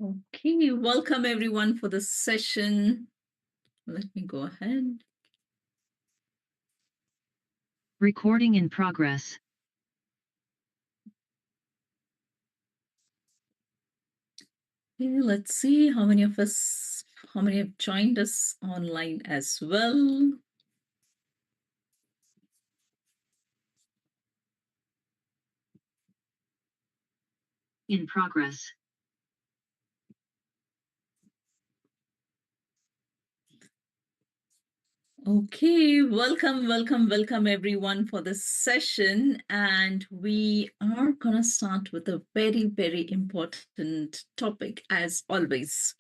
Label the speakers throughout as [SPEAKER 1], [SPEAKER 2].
[SPEAKER 1] Okay, welcome everyone for the session. Let me go ahead.
[SPEAKER 2] Recording in progress.
[SPEAKER 1] Okay, let's see how many have joined us online as well.
[SPEAKER 2] In progress.
[SPEAKER 1] Okay, welcome everyone for this session. And we are going to start with a very important topic as always.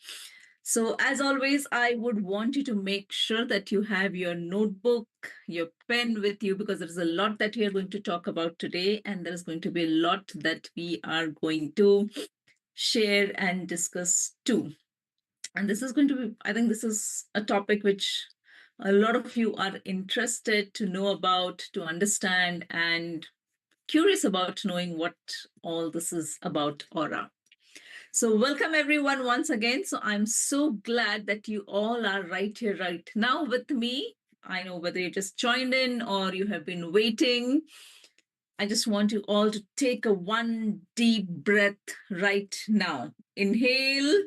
[SPEAKER 1] So, as always, I would want you to make sure that you have your notebook, your pen with you, because there's a lot that we are going to talk about today, and there's going to be a lot that we are going to share and discuss too. And this is going to be, I think this is a topic which a lot of you are interested to know about, to understand, and curious about knowing what all this is about aura. So, welcome everyone once again. So, I'm so glad that you all are right here, right now with me. I know whether you just joined in or you have been waiting. I just want you all to take a one deep breath right now. Inhale,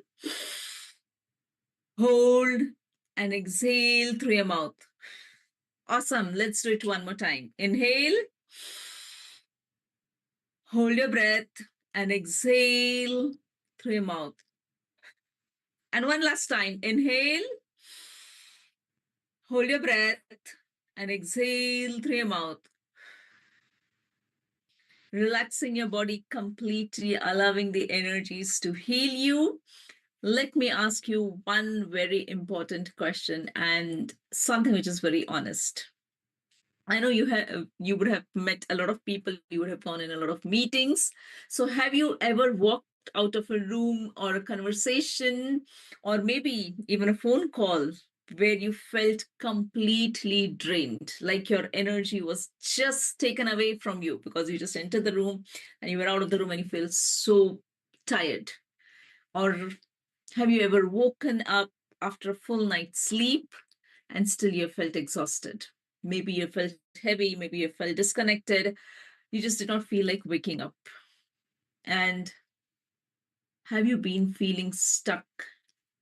[SPEAKER 1] hold, and exhale through your mouth. Awesome. Let's do it one more time. Inhale, hold your breath, and exhale through your mouth. And one last time. Inhale, hold your breath, and exhale through your mouth. Relaxing your body completely, allowing the energies to heal you. Let me ask you one very important question and something which is very honest. I know you would have met a lot of people, you would have gone in a lot of meetings. So have you ever walked out of a room or a conversation or maybe even a phone call where you felt completely drained, like your energy was just taken away from you because you just entered the room and you were out of the room and you feel so tired? Or have you ever woken up after a full night's sleep and still you felt exhausted? Maybe you felt heavy, maybe you felt disconnected. You just did not feel like waking up. And have you been feeling stuck,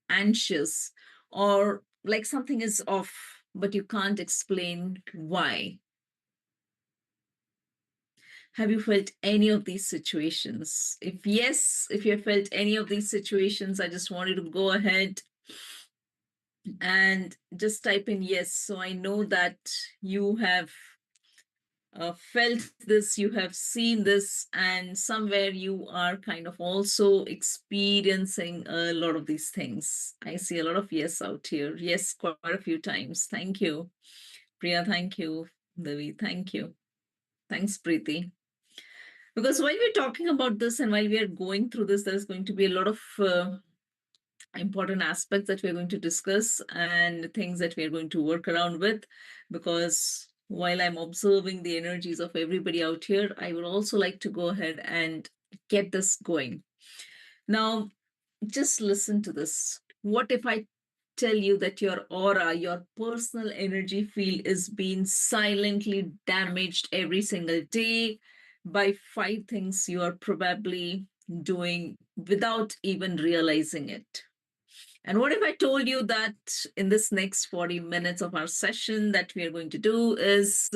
[SPEAKER 1] anxious, or like something is off, but you can't explain why? Have you felt any of these situations? If yes, if you have felt any of these situations, I just want you to go ahead and just type in yes. So I know that you have felt this, you have seen this, and somewhere you are kind of also experiencing a lot of these things. I see a lot of yes out here. Yes, quite a few times. Thank you. Priya, thank you. Devi, thank you. Thanks, Preeti. Because while we're talking about this and while we are going through this, there's going to be a lot of important aspects that we're going to discuss and things that we're going to work around with. Because while I'm observing the energies of everybody out here, I would also like to go ahead and get this going. Now, just listen to this. What if I tell you that your aura, your personal energy field is being silently damaged every single day by five things you are probably doing without even realizing it? And what if I told you that in this next 40 minutes of our session that we are going to do is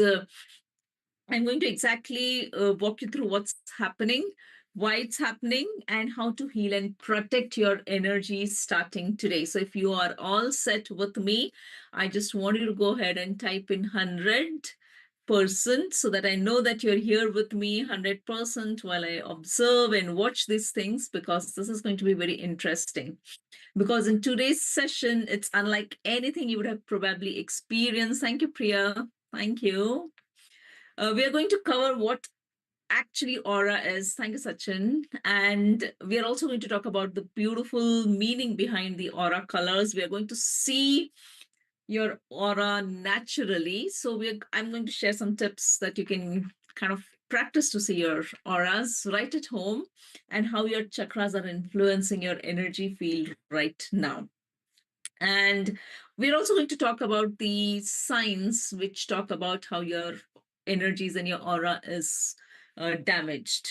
[SPEAKER 1] I'm going to exactly walk you through what's happening, why it's happening, and how to heal and protect your energy starting today. So, if you are all set with me, I just want you to go ahead and type in 100% so that I know that you're here with me 100% while I observe and watch these things, because this is going to be very interesting. Because in today's session, it's unlike anything you would have probably experienced. Thank you, Priya. Thank you. We are going to cover what actually aura is. Thank you, Sachin. And we are also going to talk about the beautiful meaning behind the aura colors. We are going to see your aura naturally. So I'm going to share some tips that you can kind of practice to see your auras right at home and how your chakras are influencing your energy field right now. And we're also going to talk about the signs which talk about how your energies and your aura is damaged.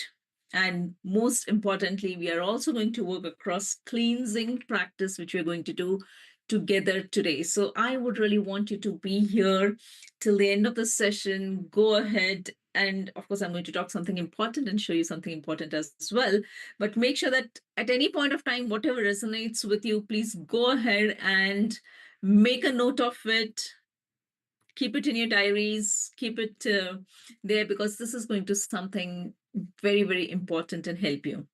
[SPEAKER 1] And most importantly, we are also going to work across cleansing practice, which we're going to do together today. So I would really want you to be here till the end of the session. Go ahead. And of course, I'm going to talk something important and show you something important as well. But make sure that at any point of time, whatever resonates with you, please go ahead and make a note of it. Keep it in your diaries, keep it there, because this is going to something very, very important and help you.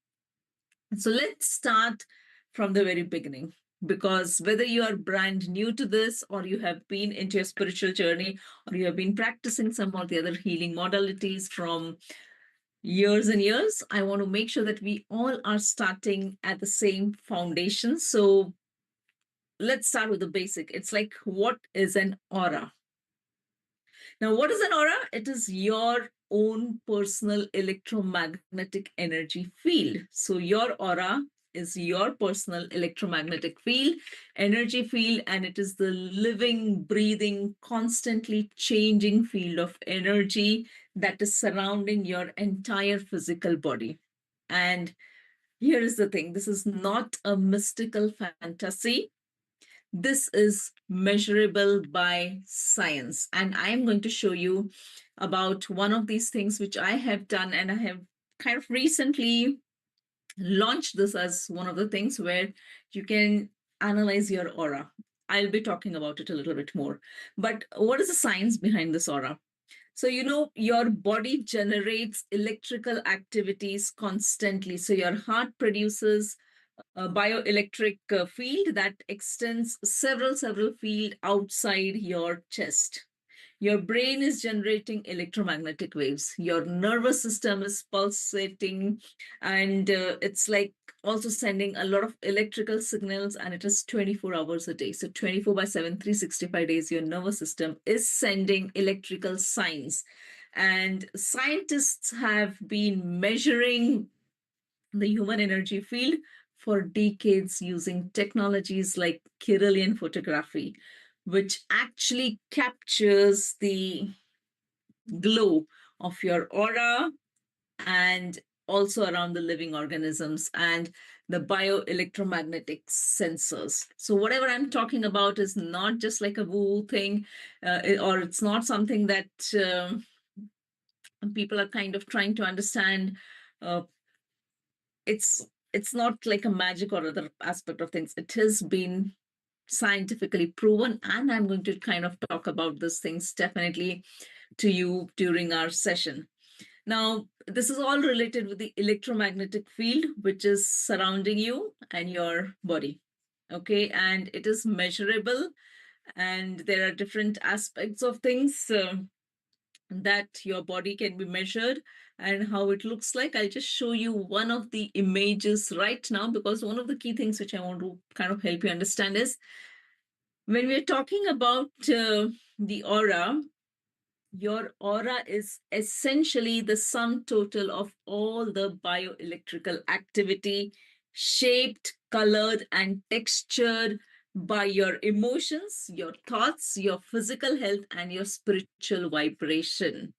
[SPEAKER 1] So let's start from the very beginning, because whether you are brand new to this, or you have been into your spiritual journey, or you have been practicing some of the other healing modalities from years and years, I want to make sure that we all are starting at the same foundation. So let's start with the basic. It's like, what is an aura? Now, what is an aura? It is your own personal electromagnetic energy field. So your aura is your personal electromagnetic field, energy field, and it is the living, breathing, constantly changing field of energy that is surrounding your entire physical body. And here is the thing, this is not a mystical fantasy. This is measurable by science. And I am going to show you about one of these things which I have done, and I have kind of recently launched this as one of the things where you can analyze your aura. I'll be talking about it a little bit more. But what is the science behind this aura? So, your body generates electrical activities constantly. So, your heart produces a bioelectric field that extends several field outside your chest. Your brain is generating electromagnetic waves. Your nervous system is pulsating, and it's like also sending a lot of electrical signals, and it is 24 hours a day. So 24 by 7, 365 days, your nervous system is sending electrical signs. And scientists have been measuring the human energy field for decades using technologies like Kirlian photography, which actually captures the glow of your aura and also around the living organisms and the bioelectromagnetic sensors. So, whatever I'm talking about is not just like a woo thing, or it's not something that people are kind of trying to understand. Uh, it's not like a magic or other aspect of things. It has been scientifically proven, and I'm going to kind of talk about these things definitely to you during our session. Now, this is all related with the electromagnetic field which is surrounding you and your body. Okay, and it is measurable, and there are different aspects of things that your body can be measured and how it looks like. I'll just show you one of the images right now, because one of the key things which I want to kind of help you understand is when we're talking about the aura, your aura is essentially the sum total of all the bioelectrical activity, shaped, colored, and textured by your emotions, your thoughts, your physical health, and your spiritual vibration.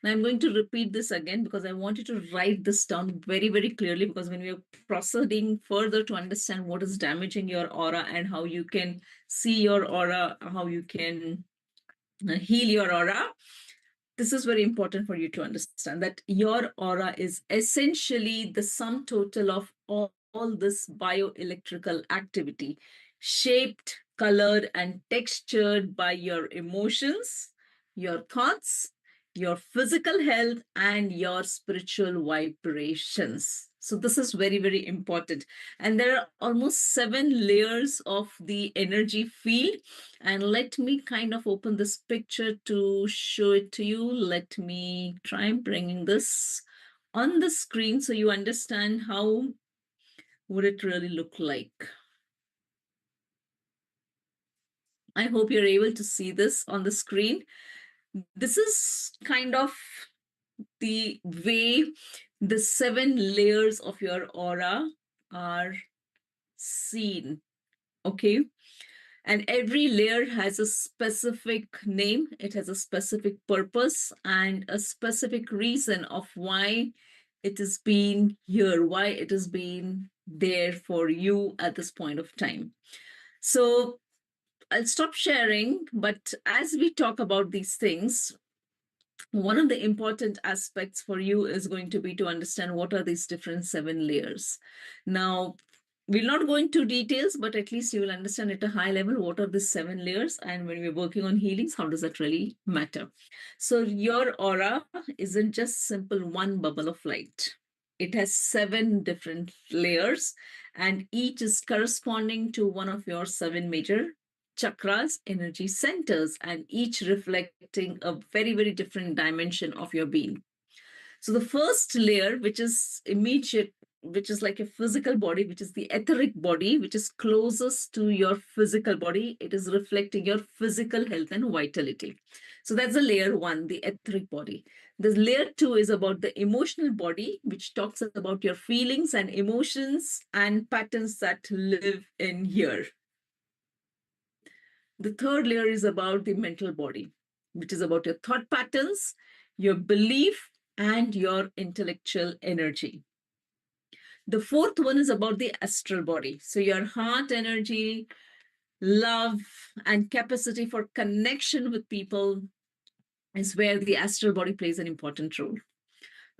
[SPEAKER 1] Now, I'm going to repeat this again because I want you to write this down very, very clearly. Because when we are proceeding further to understand what is damaging your aura and how you can see your aura, how you can heal your aura, this is very important for you to understand that your aura is essentially the sum total of all this bioelectrical activity, shaped, colored, and textured by your emotions, your thoughts, your physical health, and your spiritual vibrations. So, this is very, very important. And there are almost 7 layers of the energy field. And let me kind of open this picture to show it to you. Let me try bringing this on the screen so you understand how would it really look like. I hope you're able to see this on the screen. This is kind of the way the 7 layers of your aura are seen. Okay. And every layer has a specific name, it has a specific purpose, and a specific reason of why it has been here, why it has been there for you at this point of time. So I'll stop sharing, but as we talk about these things, one of the important aspects for you is going to be to understand what are these different 7 layers. Now, we'll not go into details, but at least you will understand at a high level what are the 7 layers. And when we're working on healings, how does that really matter? So, your aura isn't just simple one bubble of light, it has 7 different layers, and each is corresponding to one of your 7 major chakras, energy centers, and each reflecting a very, very different dimension of your being. So the first layer, which is immediate, which is like a physical body, which is the etheric body, which is closest to your physical body, it is reflecting your physical health and vitality. So that's the layer one, the etheric body. The layer two is about the emotional body, which talks about your feelings and emotions and patterns that live in here. The third layer is about the mental body, which is about your thought patterns, your belief, and your intellectual energy. The fourth one is about the astral body. So, your heart energy, love, and capacity for connection with people is where the astral body plays an important role.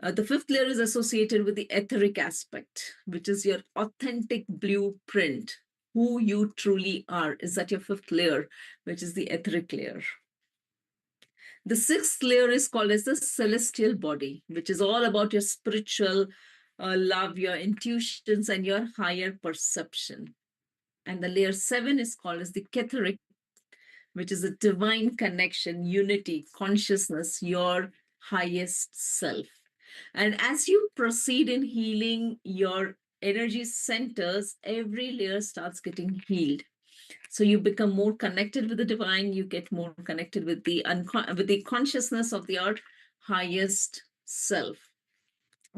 [SPEAKER 1] The fifth layer is associated with the etheric aspect, which is your authentic blueprint, who you truly are. Is that your fifth layer, which is the etheric layer? The sixth layer is called as the celestial body, which is all about your spiritual love, your intuitions, and your higher perception. And the layer seven is called as the Catheric, which is a divine connection, unity, consciousness, your highest self. And as you proceed in healing your energy centers, every layer starts getting healed. So you become more connected with the divine, you get more connected with the with the consciousness of your highest self.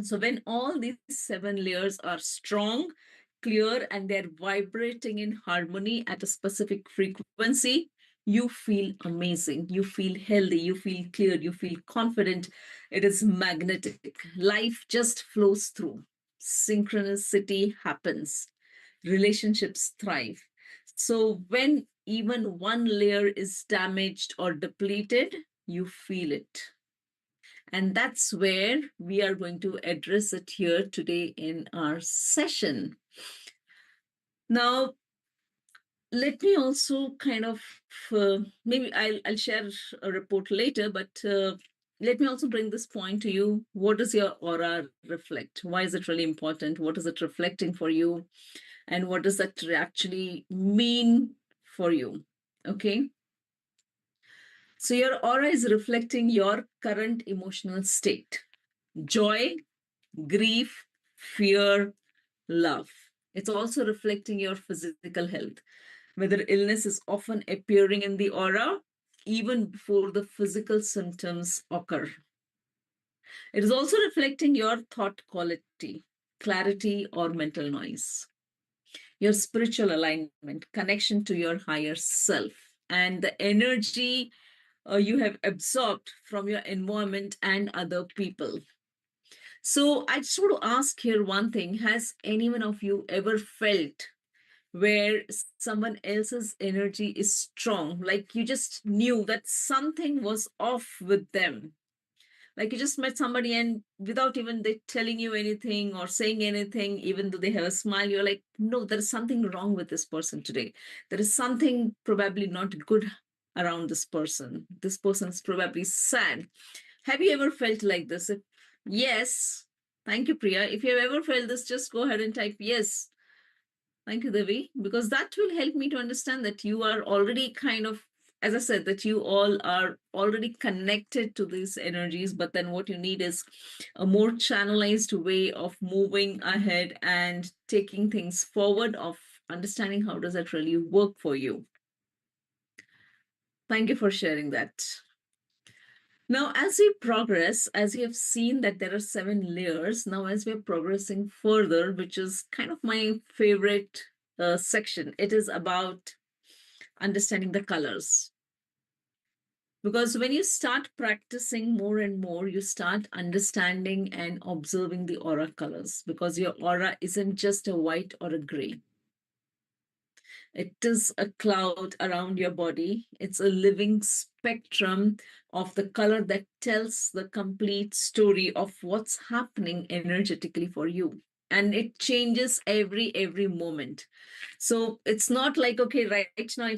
[SPEAKER 1] So when all these 7 layers are strong, clear, and they're vibrating in harmony at a specific frequency, you feel amazing, you feel healthy, you feel clear, you feel confident. It is magnetic. Life just flows through. Synchronicity happens, relationships thrive. So when even one layer is damaged or depleted, you feel it. And that's where we are going to address it here today in our session. Now, let me also kind of maybe I'll share a report later, but let me also bring this point to you. What does your aura reflect? Why is it really important? What is it reflecting for you? And what does that actually mean for you? Okay. So your aura is reflecting your current emotional state: joy, grief, fear, love. It's also reflecting your physical health, whether illness is often appearing in the aura even before the physical symptoms occur. It is also reflecting your thought quality, clarity, or mental noise, your spiritual alignment, connection to your higher self, and the energy you have absorbed from your environment and other people. So I just want to ask here one thing. Has anyone of you ever felt where someone else's energy is strong? Like you just knew that something was off with them. Like you just met somebody and without even they telling you anything or saying anything, even though they have a smile, you're like, no, there is something wrong with this person today. There is something probably not good around this person. This person is probably sad. Have you ever felt like this? If yes, thank you, Priya. If you have ever felt this, just go ahead and type yes. Thank you, Devi, because that will help me to understand that you are already kind of, as I said, that you all are already connected to these energies. But then what you need is a more channelized way of moving ahead and taking things forward, of understanding how does that really work for you. Thank you for sharing that. Now, as we progress, as you have seen that there are 7 layers, now as we're progressing further, which is kind of my favorite section, it is about understanding the colors. Because when you start practicing more and more, you start understanding and observing the aura colors, because your aura isn't just a white or a gray. It is a cloud around your body. It's a living spectrum of the color that tells the complete story of what's happening energetically for you. And it changes every moment. So it's not like, okay, right now,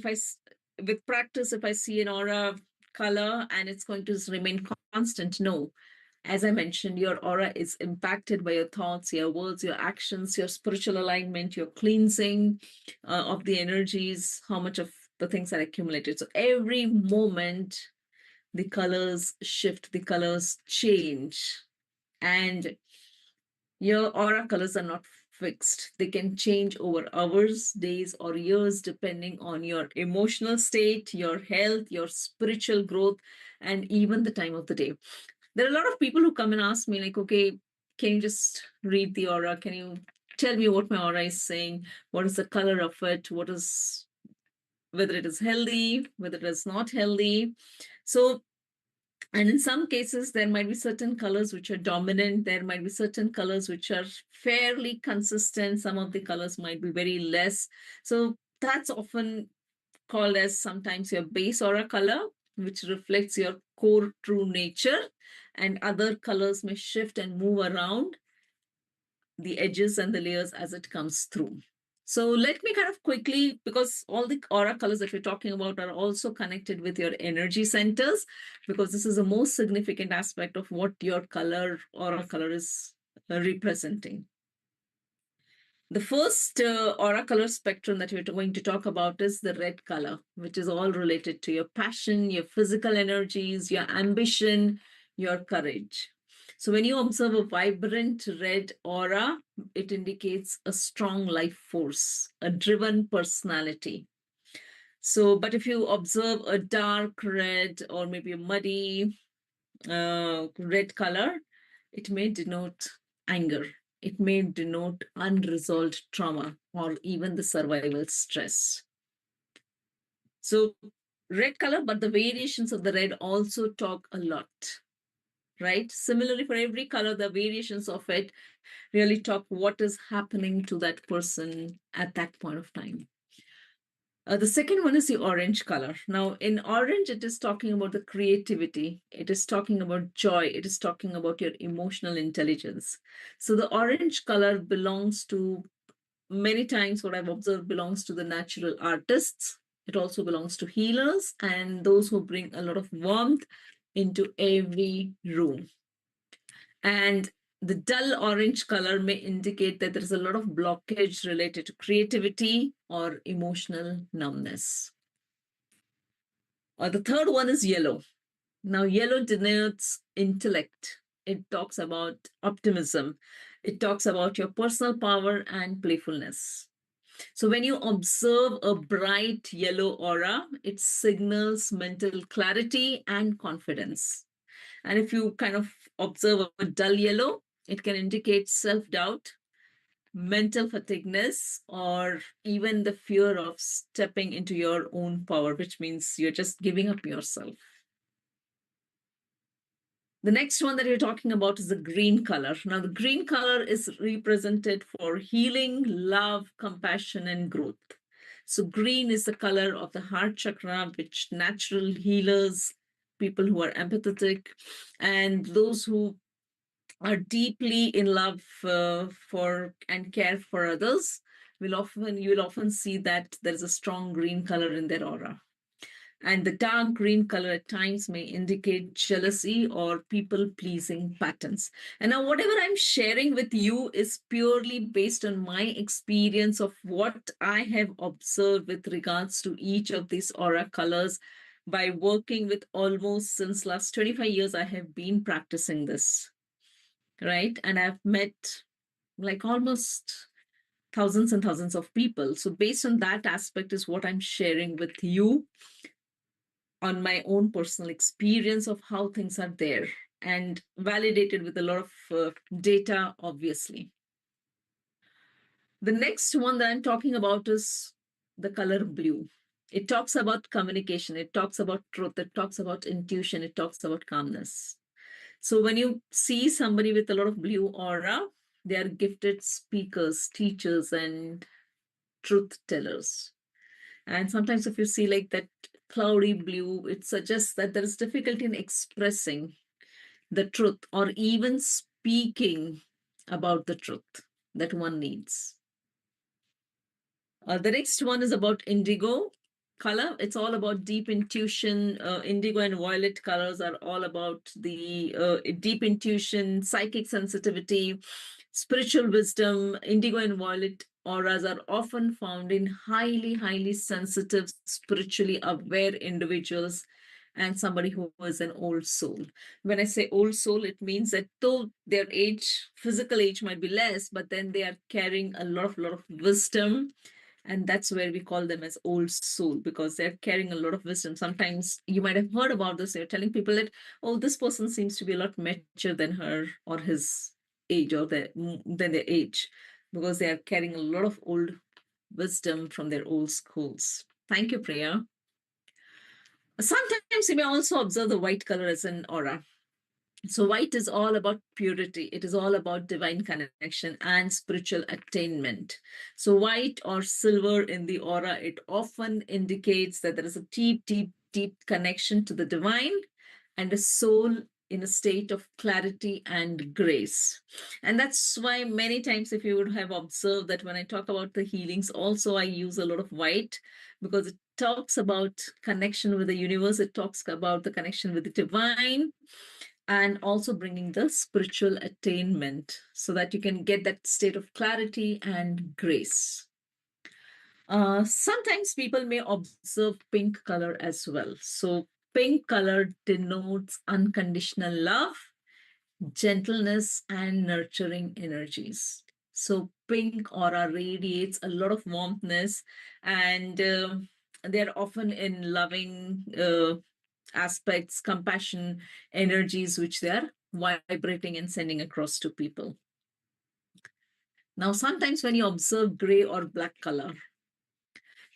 [SPEAKER 1] with practice, if I see an aura color and it's going to remain constant, no. As I mentioned, your aura is impacted by your thoughts, your words, your actions, your spiritual alignment, your cleansing of the energies, how much of the things are accumulated. So every moment, the colors shift, the colors change. And your aura colors are not fixed. They can change over hours, days, or years, depending on your emotional state, your health, your spiritual growth, and even the time of the day. There are a lot of people who come and ask me, like, okay, can you just read the aura? Can you tell me what my aura is saying? What is the color of it? Whether it is healthy, whether it is not healthy. So, and in some cases, there might be certain colors which are dominant. There might be certain colors which are fairly consistent. Some of the colors might be very less. So that's often called as sometimes your base aura color, which reflects your core true nature, and other colors may shift and move around the edges and the layers as it comes through. So let me kind of quickly, because all the aura colors that we're talking about are also connected with your energy centers, because this is the most significant aspect of what your aura color is representing. The first aura color spectrum that we're going to talk about is the red color, which is all related to your passion, your physical energies, your ambition, your courage. So when you observe a vibrant red aura, it indicates a strong life force, a driven personality. So, but if you observe a dark red or maybe a muddy red color, it may denote anger. It may denote unresolved trauma or even the survival stress. So, red color, but the variations of the red also talk a lot, right? Similarly, for every color, the variations of it really talk what is happening to that person at that point of time. The second one is the orange color. Now, in orange, it is talking about the creativity. It is talking about joy. It is talking about your emotional intelligence. So, the orange color belongs to, many times, what I've observed, belongs to the natural artists. It also belongs to healers and those who bring a lot of warmth into every room. And the dull orange color may indicate that there is a lot of blockage related to creativity or emotional numbness. The third one is yellow. Now, yellow denotes intellect. It talks about optimism. It talks about your personal power and playfulness. So, when you observe a bright yellow aura, it signals mental clarity and confidence. And if you kind of observe a dull yellow, it can indicate self doubt, mental fatigueness, or even the fear of stepping into your own power, which means you're just giving up yourself. The next one that you're talking about is the green color. Now, the green color is represented for healing, love, compassion, and growth. So, green is the color of the heart chakra, which natural healers, people who are empathetic, and those who are deeply in love for and care for others you will often see that there is a strong green color in their aura. And the dark green color at times may indicate jealousy or people pleasing patterns. And now, whatever I'm sharing with you is purely based on my experience of what I have observed with regards to each of these aura colors by working with almost since last 25 years. I have been practicing this, right? And I've met like almost thousands and thousands of people. So, based on that aspect, is what I'm sharing with you. on my own personal experience of how things are there and validated with a lot of data, obviously. The next one that I'm talking about is the color blue. It talks about communication, it talks about truth, it talks about intuition, it talks about calmness. So when you see somebody with a lot of blue aura, they are gifted speakers, teachers, and truth tellers. And sometimes if you see like that cloudy blue, it suggests that there is difficulty in expressing the truth or even speaking about the truth that one needs. The next one is about indigo color. It's all about deep intuition. Indigo and violet colors are all about the deep intuition, psychic sensitivity, spiritual wisdom. Indigo and violet auras are often found in highly, highly sensitive, spiritually aware individuals and somebody who is an old soul. When I say old soul, it means that though their age, physical age might be less, but then they are carrying a lot of wisdom, and that's where we call them as old soul because they're carrying a lot of wisdom. Sometimes you might have heard about this. They're telling people that, oh, this person seems to be a lot mature than her or his age or than their age because they are carrying a lot of old wisdom from their old schools. Thank you, Priya. Sometimes you may also observe the white color as an aura. So, white is all about purity, it is all about divine connection and spiritual attainment. So, white or silver in the aura, it often indicates that there is a deep, deep, deep connection to the divine and a soul in a state of clarity and grace. And that's why many times, if you would have observed that when I talk about the healings, also I use a lot of white because it talks about connection with the universe, it talks about the connection with the divine and also bringing the spiritual attainment so that you can get that state of clarity and grace. Sometimes people may observe pink color as well. So, pink color denotes unconditional love, gentleness, and nurturing energies. So, pink aura radiates a lot of warmthness, and they're often in loving aspects, compassion, energies which they are vibrating and sending across to people. Now, sometimes when you observe gray or black color,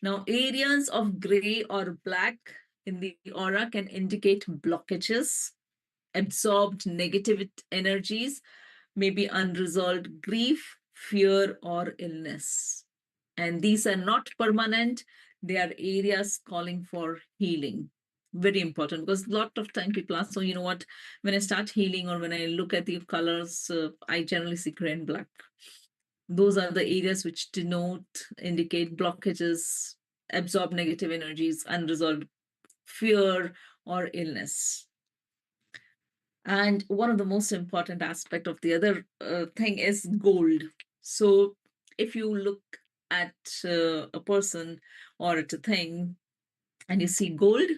[SPEAKER 1] now areas of gray or black in the aura can indicate blockages, absorbed negative energies, maybe unresolved grief, fear, or illness. And these are not permanent, they are areas calling for healing. Very important because a lot of time people ask, so you know what, when I start healing or when I look at the colors, I generally see gray and black. Those are the areas which denote, indicate blockages, absorb negative energies, unresolved fear, or illness. And one of the most important aspect of the other thing is gold. So if you look at a person or at a thing and you see gold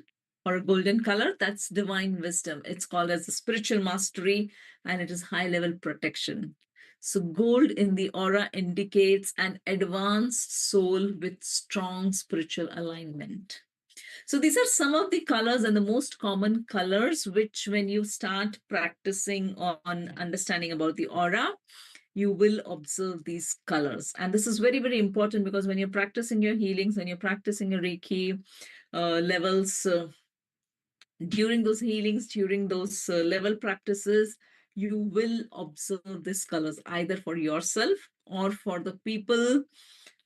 [SPEAKER 1] or a golden color, that's divine wisdom. It's called as the spiritual mastery and it is high level protection. So gold in the aura indicates an advanced soul with strong spiritual alignment. So these are some of the colors and the most common colors, which when you start practicing on understanding about the aura, you will observe these colors. And this is very, very important because when you're practicing your healings, when you're practicing your Reiki levels, during those healings, during those level practices, you will observe these colors either for yourself or for the people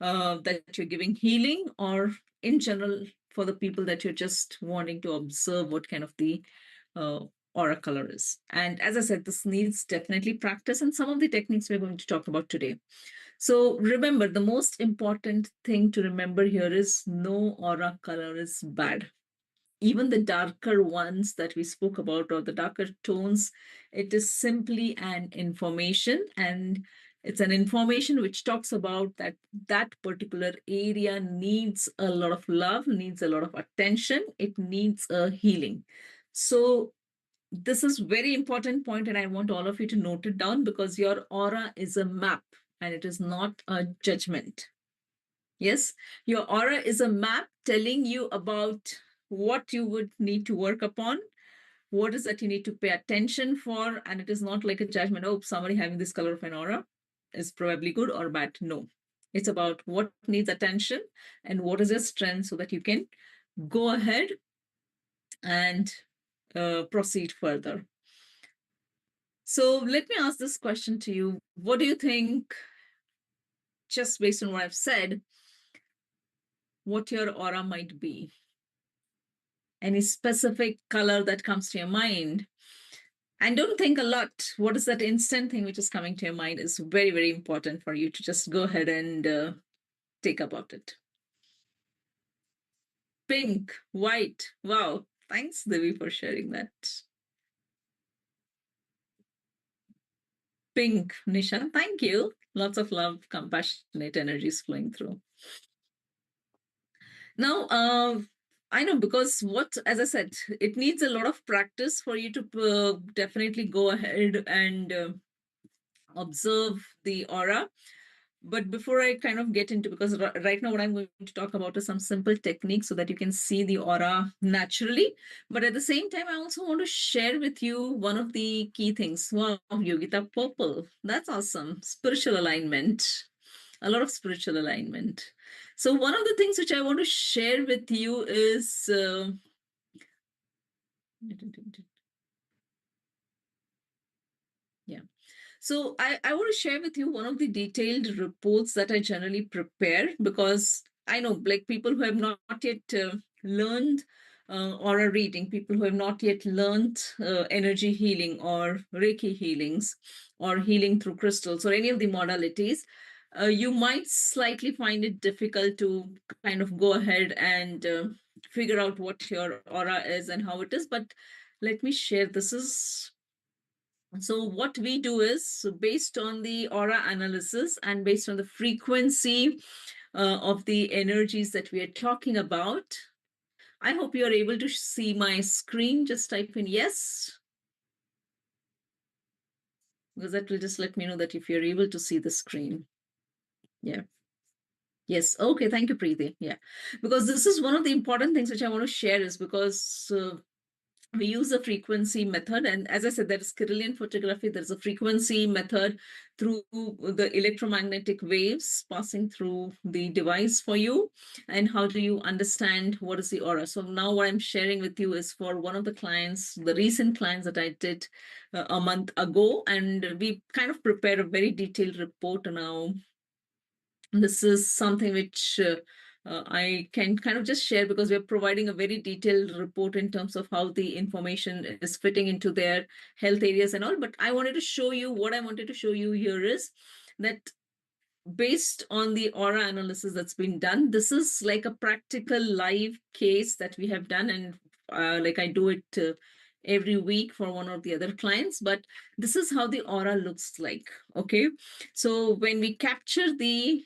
[SPEAKER 1] that you're giving healing, or in general for the people that you're just wanting to observe what kind of the uh, aura color is. And as I said, this needs definitely practice and some of the techniques we're going to talk about today. So remember, the most important thing to remember here is no aura color is bad. Even the darker ones that we spoke about or the darker tones, it is simply an information, and it's an information which talks about that that particular area needs a lot of love, needs a lot of attention, it needs a healing. So this is very important point and I want all of you to note it down because your aura is a map and it is not a judgment. Yes, your aura is a map telling you about what you would need to work upon, what is that you need to pay attention for. And it is not like a judgment, oh, somebody having this color of an aura is probably good or bad. No, it's about what needs attention and what is your strength so that you can go ahead and proceed further. So let me ask this question to you. What do you think, just based on what I've said, what your aura might be? Any specific color that comes to your mind? And don't think a lot. What is that instant thing which is coming to your mind is very, very important for you to just go ahead and take about it. Pink, white. Wow. Thanks, Devi, for sharing that. Pink, Nisha. Thank you. Lots of love, compassionate energies flowing through. Now, I know, because what, as I said, it needs a lot of practice for you to definitely go ahead and observe the aura. But before I kind of get into, because right now what I'm going to talk about is some simple techniques so that you can see the aura naturally. But at the same time, I also want to share with you one of the key things. Wow, Yogita, purple. That's awesome. Spiritual alignment. A lot of spiritual alignment. So one of the things which I want to share with you is yeah. So I want to share with you one of the detailed reports that I generally prepare, because I know, like, people who have not yet learned aura reading, people who have not yet learned energy healing or Reiki healings or healing through crystals or any of the modalities, you might slightly find it difficult to kind of go ahead and figure out what your aura is and how it is. But let me share. This is so what we do is, so based on the aura analysis and based on the frequency of the energies that we are talking about. I hope you are able to see my screen. Just type in yes, because that will just let me know that if you're able to see the screen. Yeah. Yes. Okay. Thank you, Preeti. Yeah. Because this is one of the important things which I want to share, is because we use the frequency method. And as I said, there is Kirlian photography, there's a frequency method through the electromagnetic waves passing through the device for you. And how do you understand what is the aura? So now what I'm sharing with you is for one of the clients, the recent clients that I did a month ago. And we kind of prepare a very detailed report now. This is something which I can kind of just share, because we're providing a very detailed report in terms of how the information is fitting into their health areas and all. But I wanted to show you, what I wanted to show you here is that based on the aura analysis that's been done, this is like a practical live case that we have done. And like, I do it every week for one or the other clients. But this is how the aura looks like. Okay. So when we capture the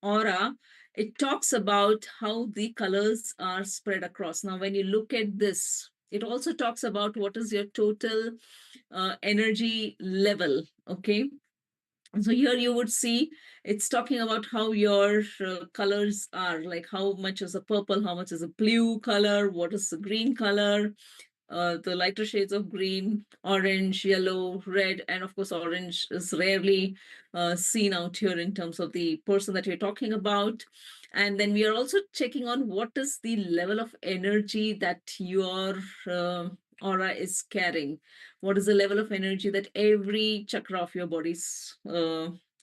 [SPEAKER 1] aura, it talks about how the colors are spread across. Now, when you look at this, it also talks about what is your total energy level. Okay. So here you would see it's talking about how your colors are, like how much is a purple, how much is a blue color, what is the green color, the lighter shades of green, orange, yellow, red, and of course, orange is rarely seen out here in terms of the person that you're talking about. And then we are also checking on what is the level of energy that your aura is carrying. What is the level of energy that every chakra of your body's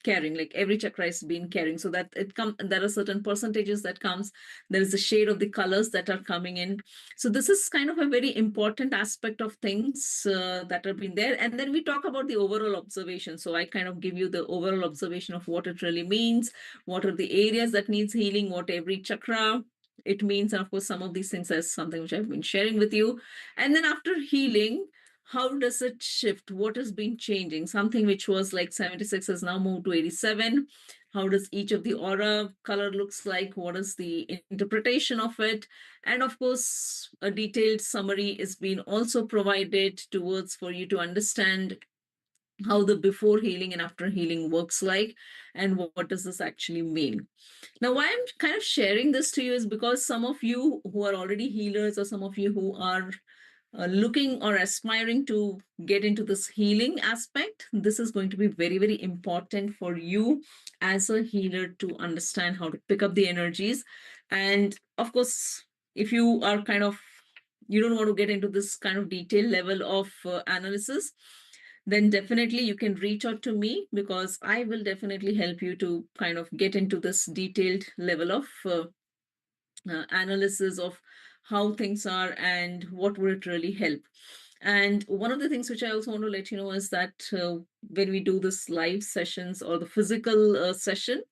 [SPEAKER 1] carrying, like every chakra is being carrying, so that there are certain percentages that comes, there is a shade of the colors that are coming in. So this is kind of a very important aspect of things that have been there. And then we talk about the overall observation. So I kind of give you the overall observation of what it really means, what are the areas that needs healing, what every chakra it means. And of course, some of these things as something which I've been sharing with you. And then after healing, how does it shift? What has been changing? Something which was like 76 has now moved to 87. How does each of the aura color looks like? What is the interpretation of it? And of course, a detailed summary is being also provided towards for you to understand how the before healing and after healing works like, and what does this actually mean. Now, why I'm kind of sharing this to you is because some of you who are already healers, or some of you who are looking or aspiring to get into this healing aspect, this is going to be very, very important for you as a healer to understand how to pick up the energies. And of course, if you are kind of, you don't want to get into this kind of detailed level of analysis, then definitely you can reach out to me, because I will definitely help you to kind of get into this detailed level of analysis of how things are and what would it really help. And one of the things which I also want to let you know is that when we do this live sessions or the physical session,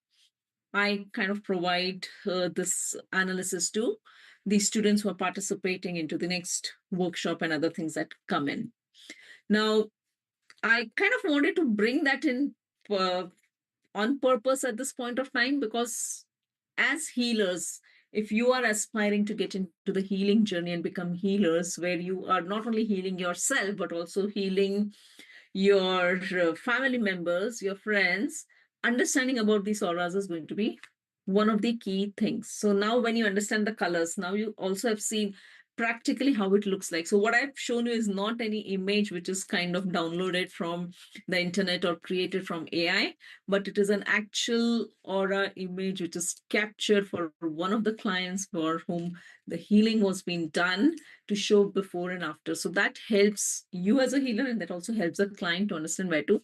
[SPEAKER 1] I kind of provide this analysis to the students who are participating into the next workshop and other things that come in. Now, I kind of wanted to bring that in uh, on purpose at this point of time, because as healers, if you are aspiring to get into the healing journey and become healers, where you are not only healing yourself but also healing your family members, your friends, understanding about these auras is going to be one of the key things. So now, when you understand the colors, now you also have seen practically how it looks like. So, what I've shown you is not any image which is kind of downloaded from the internet or created from AI, but it is an actual aura image which is captured for one of the clients for whom the healing was being done, to show before and after. So that helps you as a healer, and that also helps the client to understand where to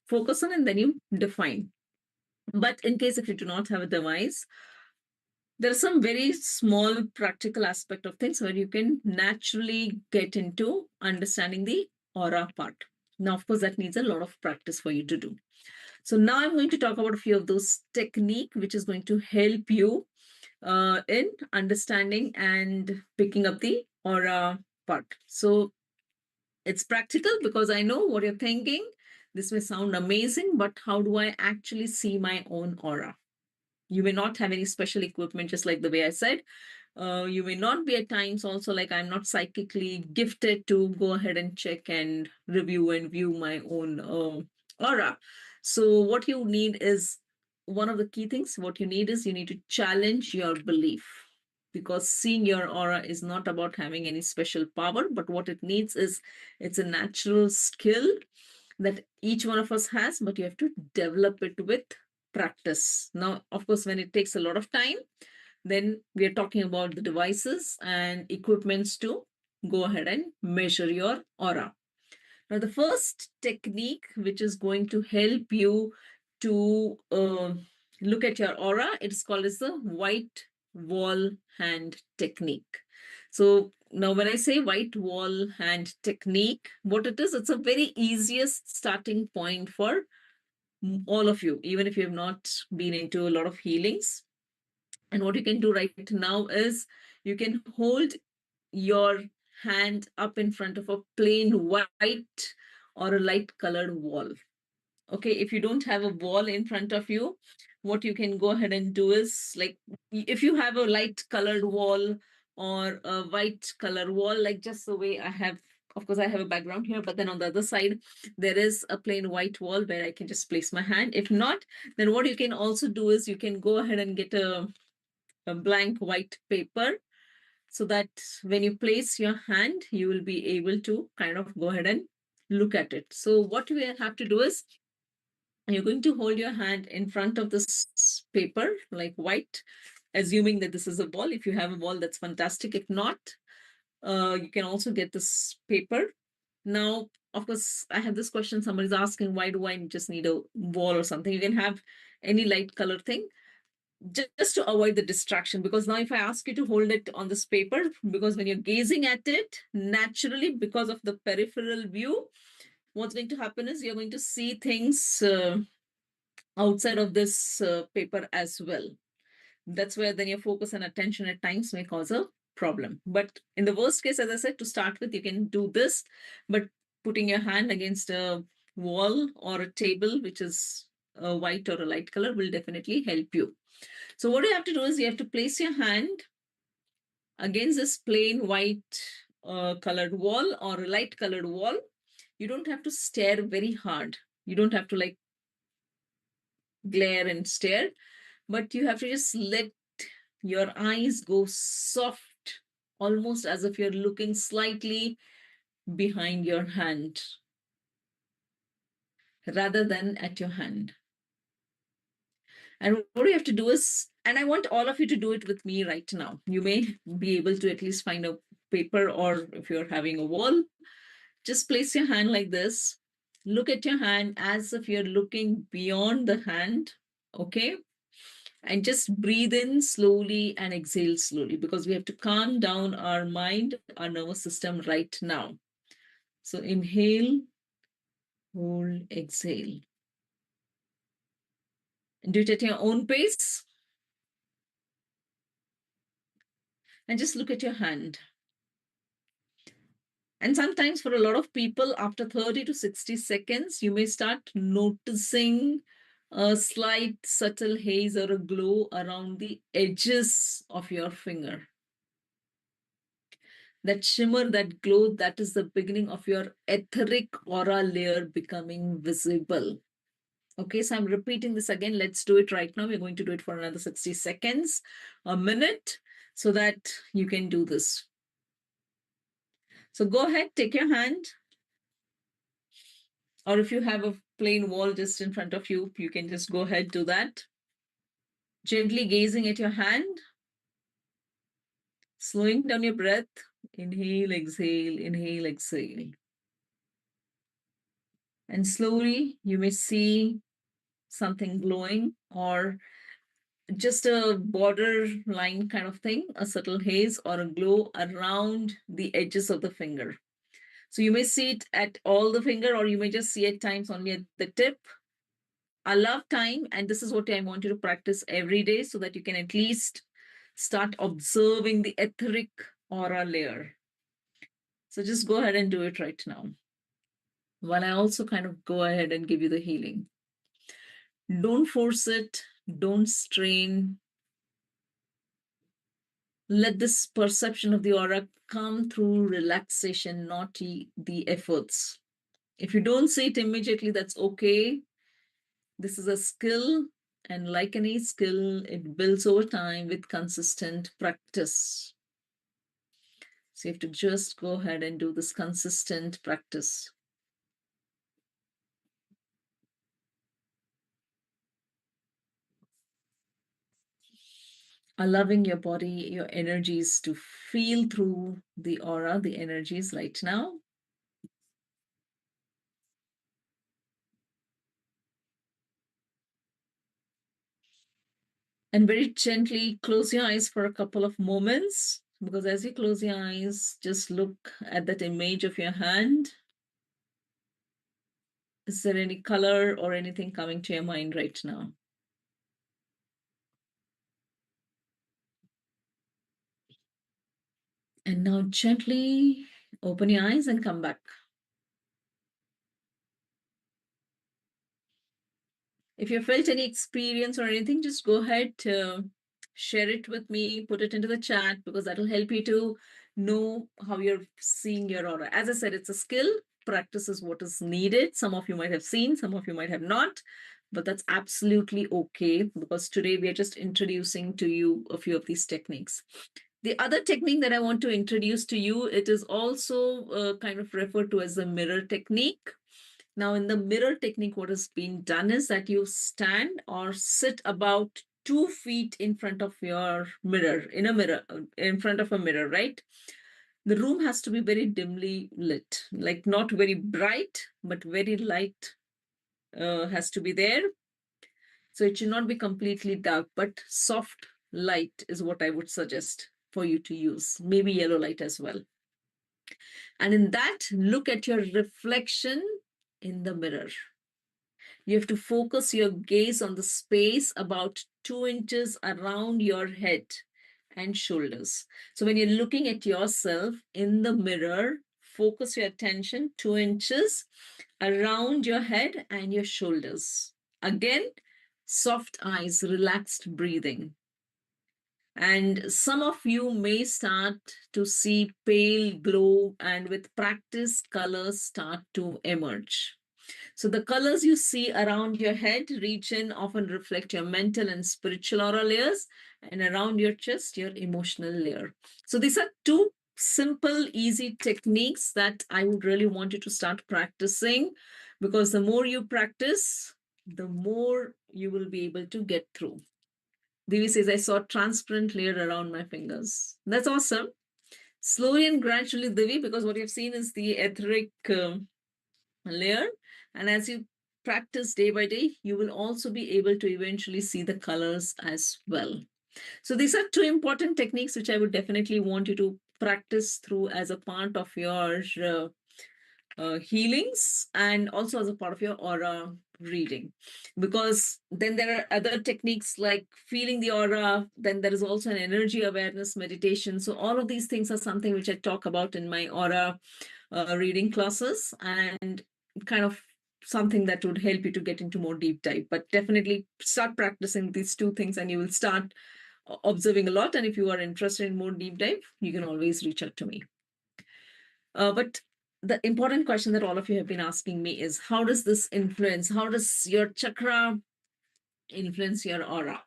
[SPEAKER 1] focus on, and then you define. But in case if you do not have a device, there are some very small practical aspect of things where you can naturally get into understanding the aura part. Now, of course, that needs a lot of practice for you to do. So now I'm going to talk about a few of those technique which is going to help you in understanding and picking up the aura part. So it's practical, because I know what you're thinking. This may sound amazing, but how do I actually see my own aura? You may not have any special equipment, just like the way I said. You may not be at times also, like I'm not psychically gifted to go ahead and check and review and view my own aura. So, what you need is, one of the key things, what you need is, you need to challenge your belief, because seeing your aura is not about having any special power, but what it needs is, it's a natural skill that each one of us has, but you have to develop it with practice. Now, of course, when it takes a lot of time, then we are talking about the devices and equipments to go ahead and measure your aura. Now, the first technique which is going to help you to look at your aura, it's called as the white wall hand technique. So now, when I say white wall hand technique, what it is, it's a very easiest starting point for all of you, even if you have not been into a lot of healings. And what you can do right now is, you can hold your hand up in front of a plain white or a light colored wall. Okay, if you don't have a wall in front of you, what you can go ahead and do is, like, if you have a light colored wall or a white color wall, like just the way I have, of course I have a background here, but then on the other side there is a plain white wall where I can just place my hand. If not, then what you can also do is, you can go ahead and get a blank white paper, so that when you place your hand, you will be able to kind of go ahead and look at it. So what we have to do is, you're going to hold your hand in front of this paper, like white, assuming that this is a ball. If you have a ball, that's fantastic. If not, you can also get this paper. Now, of course, I have this question. Somebody's asking, why do I just need a ball or something? You can have any light color thing, just to avoid the distraction. Because now, if I ask you to hold it on this paper, because when you're gazing at it, naturally, because of the peripheral view, what's going to happen is, you're going to see things outside of this paper as well. That's where then your focus and attention at times may cause a problem. But in the worst case, as I said, to start with, you can do this, but putting your hand against a wall or a table which is a white or a light color will definitely help you. So what you have to do is, you have to place your hand against this plain white colored wall or a light colored wall. You don't have to stare very hard. You don't have to like glare and stare, but you have to just let your eyes go soft, almost as if you're looking slightly behind your hand rather than at your hand. And what you have to do is, and I want all of you to do it with me right now. You may be able to at least find a paper, or if you're having a wall, just place your hand like this. Look at your hand as if you're looking beyond the hand. Okay. And just breathe in slowly and exhale slowly, because we have to calm down our mind, our nervous system right now. So inhale, hold, exhale. And do it at your own pace. And just look at your hand. And sometimes for a lot of people, after 30 to 60 seconds, you may start noticing a slight subtle haze or a glow around the edges of your finger. That shimmer, that glow, that is the beginning of your etheric aura layer becoming visible. Okay, so I'm repeating this again. Let's do it right now. We're going to do it for another 60 seconds, a minute, so that you can do this. So go ahead, take your hand, or if you have a plain wall just in front of you, you can just go ahead, do that. Gently gazing at your hand, slowing down your breath. Inhale, exhale, inhale, exhale. And slowly you may see something glowing, or just a border line kind of thing, a subtle haze or a glow around the edges of the finger. So you may see it at all the finger, or you may just see at times only at the tip. Allow time, and this is what I want you to practice every day, so that you can at least start observing the etheric aura layer. So just go ahead and do it right now, while I also kind of go ahead and give you the healing. Don't force it, don't strain. Let this perception of the aura come through relaxation, not the efforts. If you don't see it immediately, that's okay. This is a skill, and like any skill, it builds over time with consistent practice. So you have to just go ahead and do this consistent practice. Allowing your body, your energies to feel through the aura, the energies right now. And very gently close your eyes for a couple of moments, because as you close your eyes, just look at that image of your hand. Is there any color or anything coming to your mind right now? And now gently open your eyes and come back. If you felt any experience or anything, just go ahead, share it with me, put it into the chat, because that will help you to know how you're seeing your aura. As I said, it's a skill. Practice is what is needed. Some of you might have seen, some of you might have not, but that's absolutely okay, because today we are just introducing to you a few of these techniques. The other technique that I want to introduce to you, it is also kind of referred to as the mirror technique. Now, in the mirror technique, what has been done is that you stand or sit about 2 feet in front of your mirror, in a mirror, in front of a mirror, right? The room has to be very dimly lit, like not very bright, but very light has to be there. So it should not be completely dark, but soft light is what I would suggest for you to use. Maybe yellow light as well. And in that, look at your reflection in the mirror. You have to focus your gaze on the space about 2 inches around your head and shoulders. So when you're looking at yourself in the mirror, focus your attention 2 inches around your head and your shoulders. Again, soft eyes, relaxed breathing. And some of you may start to see pale glow, and with practice, colors start to emerge. So the colors you see around your head region often reflect your mental and spiritual aura layers, and around your chest, your emotional layer. So these are two simple, easy techniques that I would really want you to start practicing, because the more you practice, the more you will be able to get through. Devi says, I saw transparent layer around my fingers. That's awesome. Slowly and gradually, Devi, because what you've seen is the etheric layer. And as you practice day by day, you will also be able to eventually see the colors as well. So these are two important techniques which I would definitely want you to practice through as a part of your healings, and also as a part of your aura reading. Because then there are other techniques like feeling the aura, then there is also an energy awareness meditation. So all of these things are something which I talk about in my aura reading classes, and kind of something that would help you to get into more deep dive. But definitely start practicing these two things and you will start observing a lot. And if you are interested in more deep dive, you can always reach out to me. But the important question that all of you have been asking me is, how does this influence? How does your chakra influence your aura?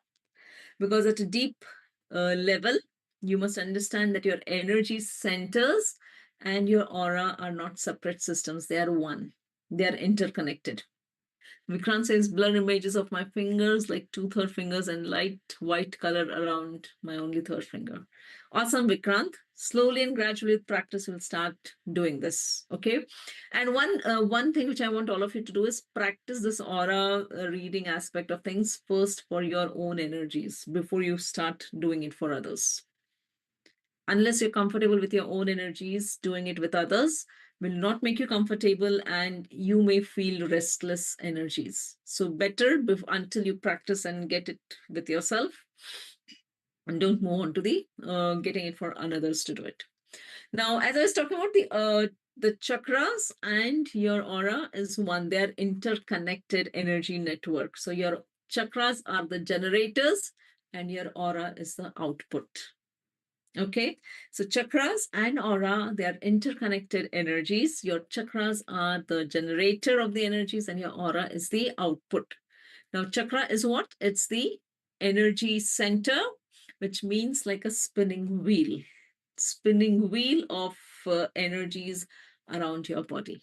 [SPEAKER 1] Because at a deep level, you must understand that your energy centers and your aura are not separate systems, they are one, they are interconnected. Vikrant says, blur images of my fingers, like two third fingers and light white color around my only third finger. Awesome, Vikrant. Slowly and gradually with practice, you'll start doing this. Okay. And one thing which I want all of you to do is practice this aura reading aspect of things first for your own energies before you start doing it for others. Unless you're comfortable with your own energies, doing it with others will not make you comfortable, and you may feel restless energies. So better until you practice and get it with yourself, and don't move on to the getting it for others to do it. Now, as I was talking about the chakras and your aura is one, they're interconnected energy network. So your chakras are the generators and your aura is the output. Okay, so chakras and aura, they are interconnected energies. Your chakras are the generator of the energies, and your aura is the output. Now, chakra is what? It's the energy center, which means like a spinning wheel of energies around your body.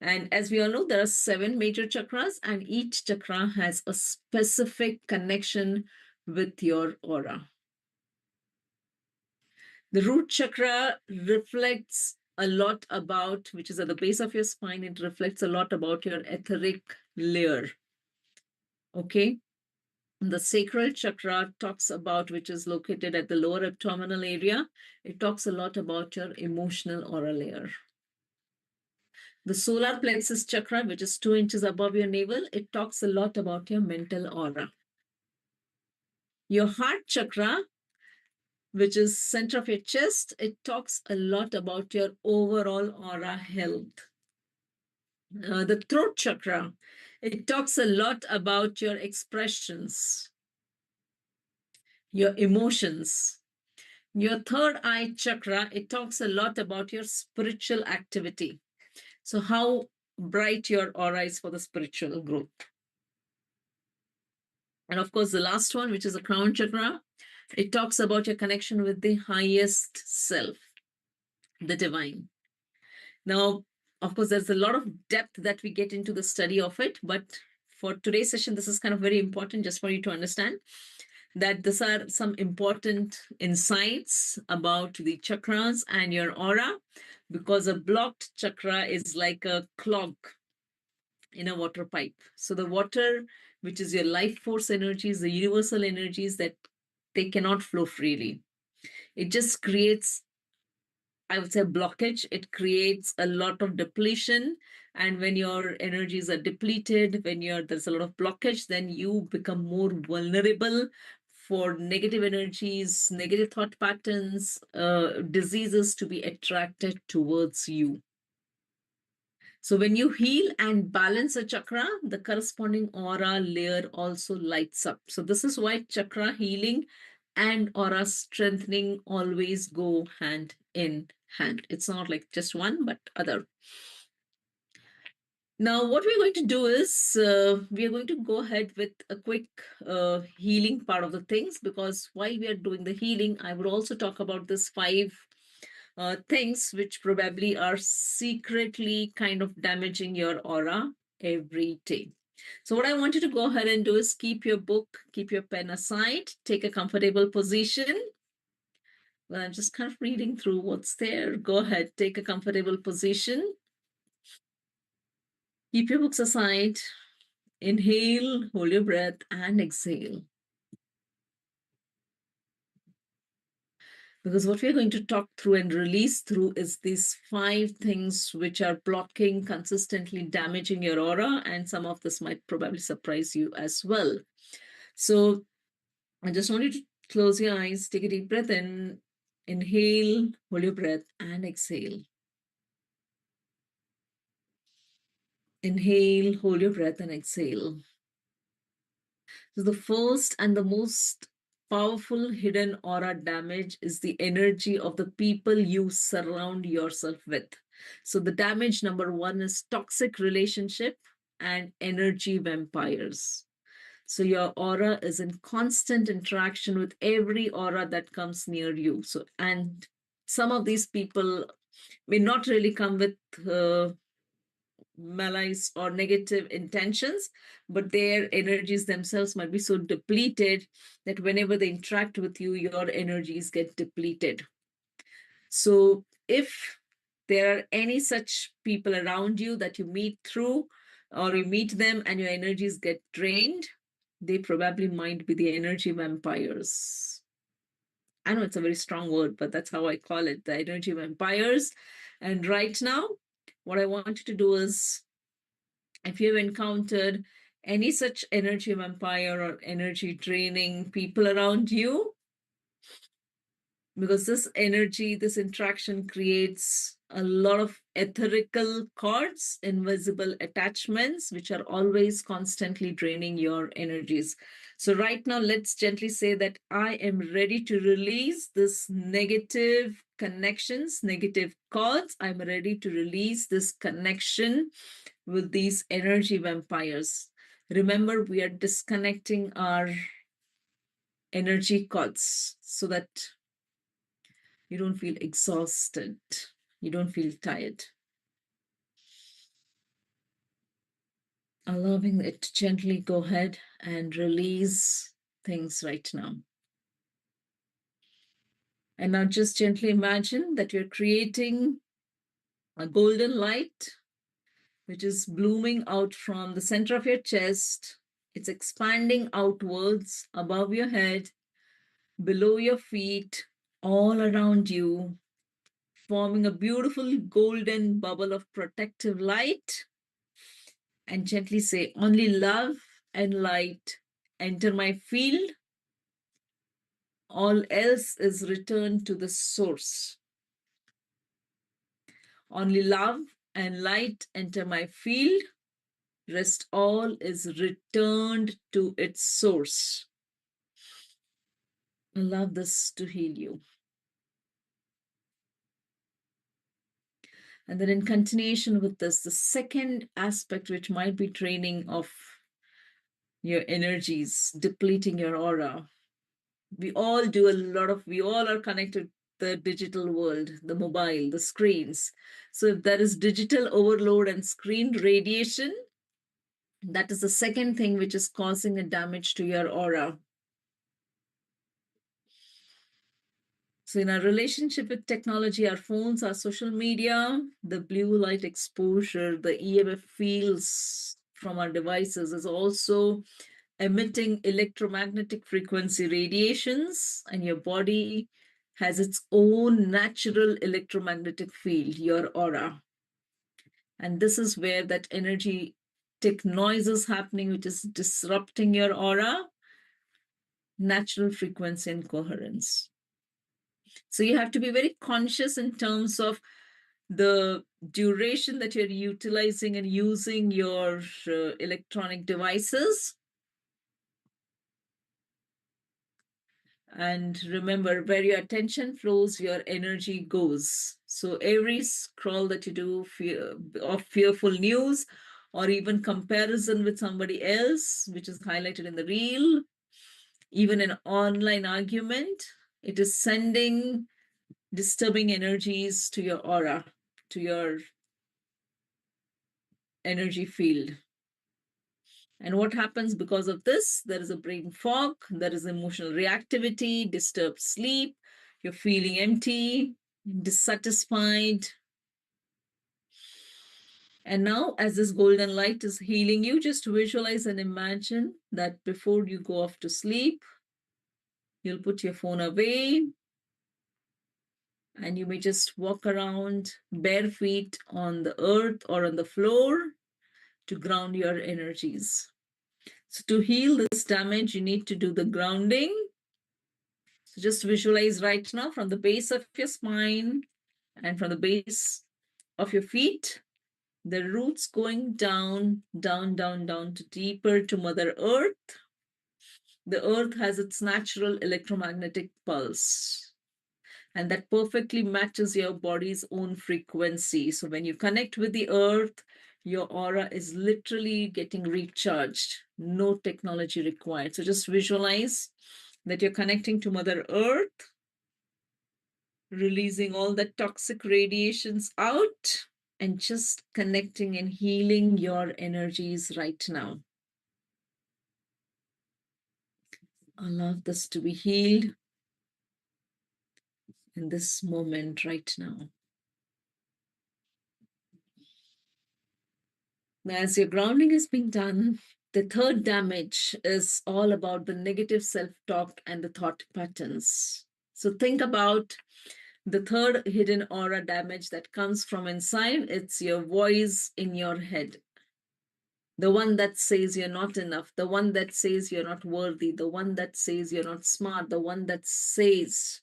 [SPEAKER 1] And as we all know, there are 7 major chakras, and each chakra has a specific connection with your aura. The root chakra reflects a lot about, which is at the base of your spine, it reflects a lot about your etheric layer. Okay. The sacral chakra talks about, which is located at the lower abdominal area, it talks a lot about your emotional aura layer. The solar plexus chakra, which is 2 inches above your navel, it talks a lot about your mental aura. Your heart chakra, which is center of your chest, it talks a lot about your overall aura health. The throat chakra, it talks a lot about your expressions, your emotions. Your third eye chakra, it talks a lot about your spiritual activity. So how bright your aura is for the spiritual growth. And of course, the last one, which is the crown chakra, it talks about your connection with the highest self, the divine. Now, of course, there's a lot of depth that we get into the study of it, but for today's session, this is kind of very important just for you to understand that these are some important insights about the chakras and your aura, because a blocked chakra is like a clog in a water pipe. So the water, which is your life force energies, the universal energies, that they cannot flow freely. It just creates, I would say, blockage. It creates a lot of depletion. And when your energies are depleted, when there's a lot of blockage, then you become more vulnerable for negative energies, negative thought patterns, diseases to be attracted towards you. So when you heal and balance a chakra, the corresponding aura layer also lights up. So this is why chakra healing and aura strengthening always go hand in hand. It's not like just one, but other. Now, what we're going to do is we are going to go ahead with a quick healing part of the things, because while we are doing the healing, I would also talk about this five things which probably are secretly kind of damaging your aura every day. So, what I want you to go ahead and do is keep your book, keep your pen aside, take a comfortable position. Well, I'm just kind of reading through what's there. Go ahead, take a comfortable position. Keep your books aside. Inhale, hold your breath, and exhale. Because what we're going to talk through and release through is these five things which are blocking, consistently damaging your aura. And some of this might probably surprise you as well. So I just want you to close your eyes, take a deep breath in, inhale, hold your breath, and exhale. Inhale, hold your breath, and exhale. So the first and the most powerful hidden aura damage is the energy of the people you surround yourself with. So the damage number one is toxic relationship and energy vampires. So your aura is in constant interaction with every aura that comes near you. So, and some of these people may not really come with malice or negative intentions, but their energies themselves might be so depleted that whenever they interact with you, your energies get depleted. So if there are any such people around you that you meet through, or you meet them and your energies get drained, they probably might be the energy vampires. I know it's a very strong word, but that's how I call it, the energy vampires. And right now, what I want you to do is, if you've encountered any such energy vampire or energy draining people around you, because this energy, this interaction creates a lot of etherical cords, invisible attachments, which are always constantly draining your energies. So, right now, let's gently say that I am ready to release this negative connections, negative cords. I'm ready to release this connection with these energy vampires. Remember, we are disconnecting our energy cords so that you don't feel exhausted, you don't feel tired. Allowing it to gently go ahead and release things right now. And now just gently imagine that you're creating a golden light which is blooming out from the center of your chest. It's expanding outwards above your head, below your feet, all around you, forming a beautiful golden bubble of protective light. And gently say, only love and light enter my field. All else is returned to the source. Only love and light enter my field. Rest all is returned to its source. Allow this to heal you. And then in continuation with this, the second aspect which might be draining of your energies, depleting your aura. We all do a lot of, we all are connected to the digital world, the mobile, the screens. So if there is digital overload and screen radiation, that is the second thing which is causing a damage to your aura. So in our relationship with technology, our phones, our social media, the blue light exposure, the EMF fields from our devices is also emitting electromagnetic frequency radiations, and your body has its own natural electromagnetic field, your aura. And this is where that energetic noise is happening, which is disrupting your aura, natural frequency and coherence. So you have to be very conscious in terms of the duration that you're utilizing and using your electronic devices. And remember, where your attention flows, your energy goes. So every scroll that you do of fearful news or even comparison with somebody else, which is highlighted in the reel, even an online argument, it is sending disturbing energies to your aura, to your energy field. And what happens because of this? There is a brain fog, there is emotional reactivity, disturbed sleep, you're feeling empty, dissatisfied. And now, as this golden light is healing you, just visualize and imagine that before you go off to sleep, you'll put your phone away and you may just walk around bare feet on the earth or on the floor to ground your energies. So, to heal this damage, you need to do the grounding. So just visualize right now from the base of your spine and from the base of your feet, the roots going down, down, down, down to deeper to Mother Earth. The earth has its natural electromagnetic pulse, and that perfectly matches your body's own frequency. So when you connect with the earth, your aura is literally getting recharged. No technology required. So just visualize that you're connecting to Mother Earth, releasing all the toxic radiations out and just connecting and healing your energies right now. Allow this to be healed in this moment right now. As your grounding is being done, the third damage is all about the negative self talk and the thought patterns. So think about the third hidden aura damage that comes from inside. It's your voice in your head. The one that says you're not enough, the one that says you're not worthy, the one that says you're not smart, the one that says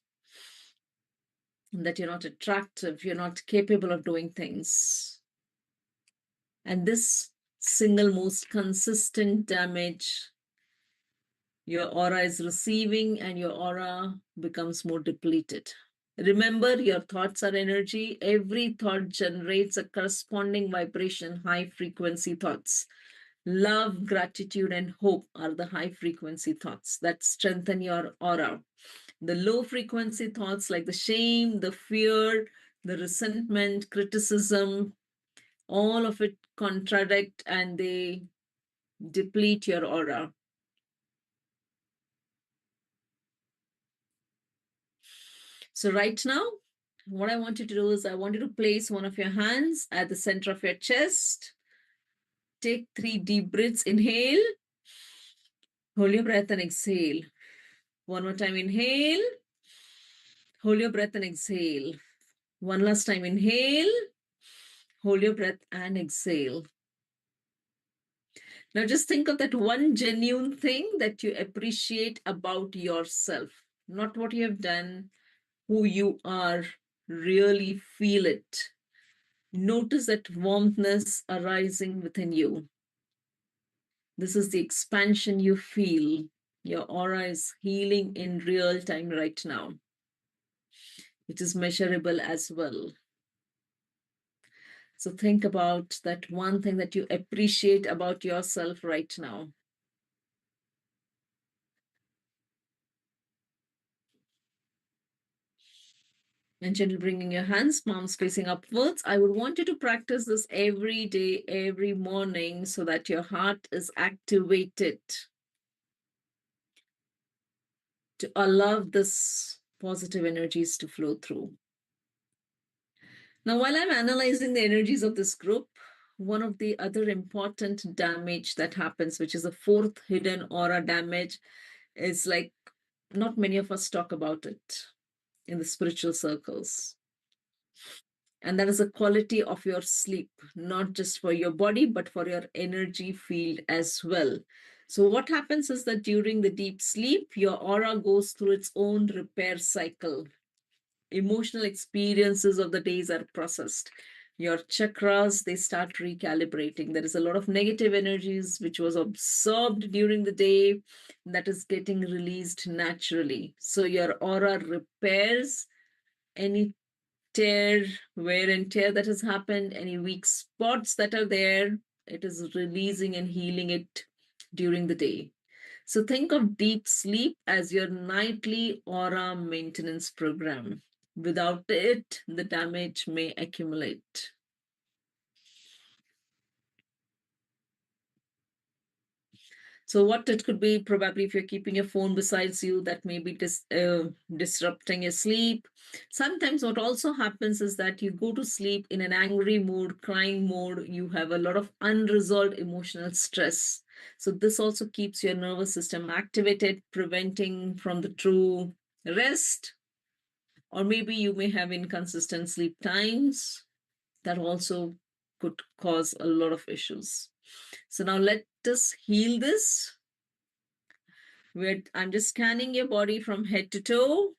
[SPEAKER 1] that you're not attractive, you're not capable of doing things. And this single most consistent damage your aura is receiving, and your aura becomes more depleted. Remember, your thoughts are energy. Every thought generates a corresponding vibration, high frequency thoughts. Love, gratitude, and hope are the high frequency thoughts that strengthen your aura. The low frequency thoughts, like the shame, the fear, the resentment, criticism, all of it contradict and they deplete your aura. So, right now, what I want you to do is I want you to place one of your hands at the center of your chest. Take 3 deep breaths. Inhale, hold your breath, and exhale. One more time, inhale, hold your breath, and exhale. One last time, inhale, hold your breath, and exhale. Now, just think of that one genuine thing that you appreciate about yourself, not what you have done, who you are. Really feel it. Notice that warmthness arising within you. This is the expansion you feel. Your aura is healing in real time right now. It is measurable as well. So think about that one thing that you appreciate about yourself right now. And gently bringing your hands, palms facing upwards. I would want you to practice this every day, every morning, so that your heart is activated to allow this positive energies to flow through. Now, while I'm analyzing the energies of this group, one of the other important damage that happens, which is a fourth hidden aura damage, is like not many of us talk about it in the spiritual circles. And that is the quality of your sleep, not just for your body, but for your energy field as well. So, what happens is that during the deep sleep, your aura goes through its own repair cycle. Emotional experiences of the days are processed. Your chakras, they start recalibrating. There is a lot of negative energies which was absorbed during the day that is getting released naturally. So your aura repairs any tear, wear and tear that has happened, any weak spots that are there. It is releasing and healing it during the day. So think of deep sleep as your nightly aura maintenance program. Without it, the damage may accumulate. So what it could be, probably if you're keeping your phone besides you, that may be disrupting your sleep. Sometimes what also happens is that you go to sleep in an angry mood, crying mode. You have a lot of unresolved emotional stress. So this also keeps your nervous system activated, preventing from the true rest. Or maybe you may have inconsistent sleep times. That also could cause a lot of issues. So now let us heal this. I'm just scanning your body from head to toe.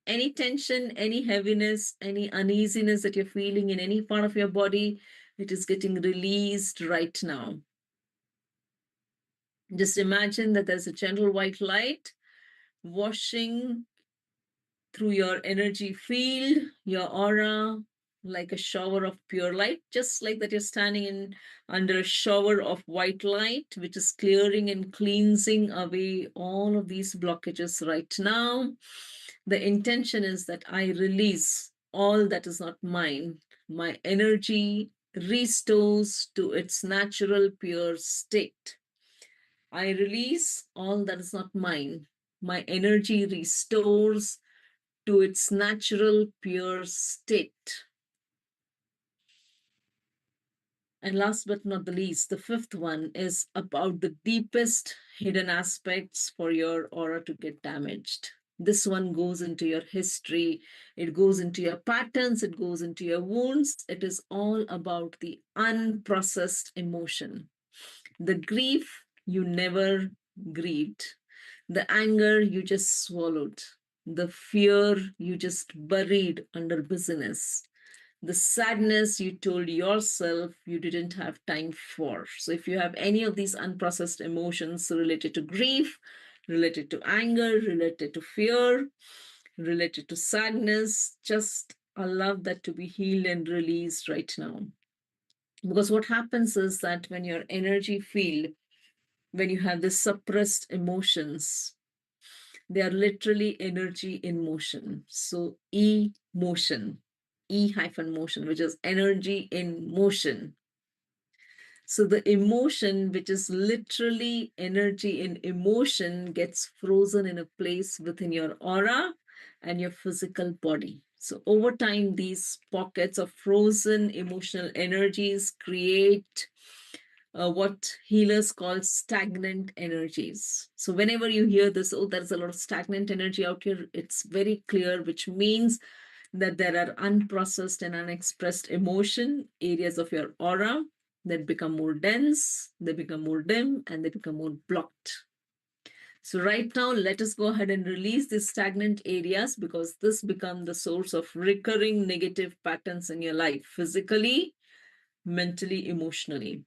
[SPEAKER 1] Any tension, any heaviness, any uneasiness that you're feeling in any part of your body, it is getting released right now. Just imagine that there's a gentle white light washing through your energy field, your aura, like a shower of pure light, just like that you're standing in under a shower of white light, which is clearing and cleansing away all of these blockages right now. The intention is that I release all that is not mine. My energy restores to its natural pure state. I release all that is not mine. My energy restores to its natural pure state. And last but not the least, the fifth one is about the deepest hidden aspects for your aura to get damaged. This one goes into your history, it goes into your patterns, it goes into your wounds. It is all about the unprocessed emotion, the grief you never grieved, the anger you just swallowed, the fear you just buried under busyness, the sadness you told yourself you didn't have time for. So, if you have any of these unprocessed emotions related to grief, related to anger, related to fear, related to sadness, just allow that to be healed and released right now. Because what happens is that when your energy field, when you have the suppressed emotions, they are literally energy in motion. So emotion, E hyphen motion, which is energy in motion. So the emotion, which is literally energy in emotion, gets frozen in a place within your aura and your physical body. So over time, these pockets of frozen emotional energies create what healers call stagnant energies. So whenever you hear this, oh, there's a lot of stagnant energy out here, it's very clear, which means that there are unprocessed and unexpressed emotion areas of your aura that become more dense, they become more dim, and they become more blocked. So right now, let us go ahead and release these stagnant areas, because this become the source of recurring negative patterns in your life, physically, mentally, emotionally.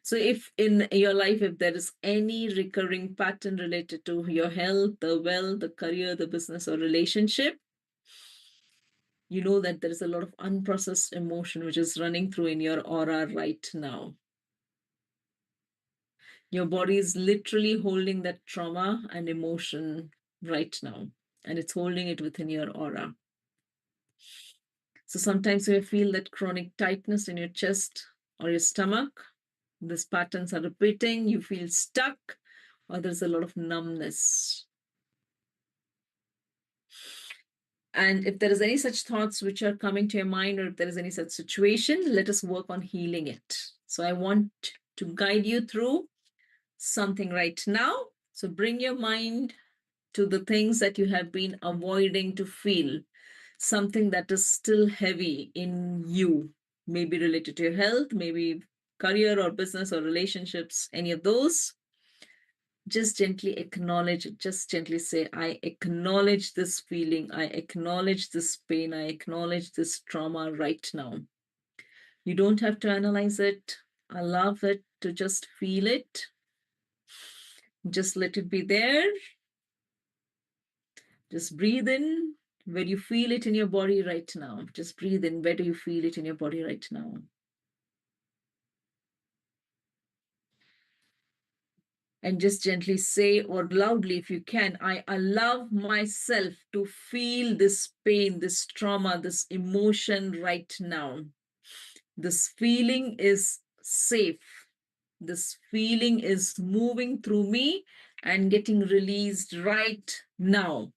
[SPEAKER 1] So if in your life, if there is any recurring pattern related to your health, the wealth, the career, the business, or relationship, you know that there is a lot of unprocessed emotion which is running through in your aura right now. Your body is literally holding that trauma and emotion right now, and it's holding it within your aura. So sometimes you feel that chronic tightness in your chest or your stomach. These patterns are repeating, you feel stuck, or there's a lot of numbness. And if there is any such thoughts which are coming to your mind, or if there is any such situation, let us work on healing it. So I want to guide you through something right now. So bring your mind to the things that you have been avoiding to feel, something that is still heavy in you, maybe related to your health, maybe career or business or relationships, any of those. Just gently acknowledge it. Just gently say, I acknowledge this feeling. I acknowledge this pain. I acknowledge this trauma right now. You don't have to analyze it. Allow it to just feel it. Just let it be there. Just breathe in where you feel it in your body right now. Just breathe in. Where do you feel it in your body right now? And just gently say, or loudly if you can, I allow myself to feel this pain, this trauma, this emotion right now. This feeling is safe. This feeling is moving through me and getting released right now.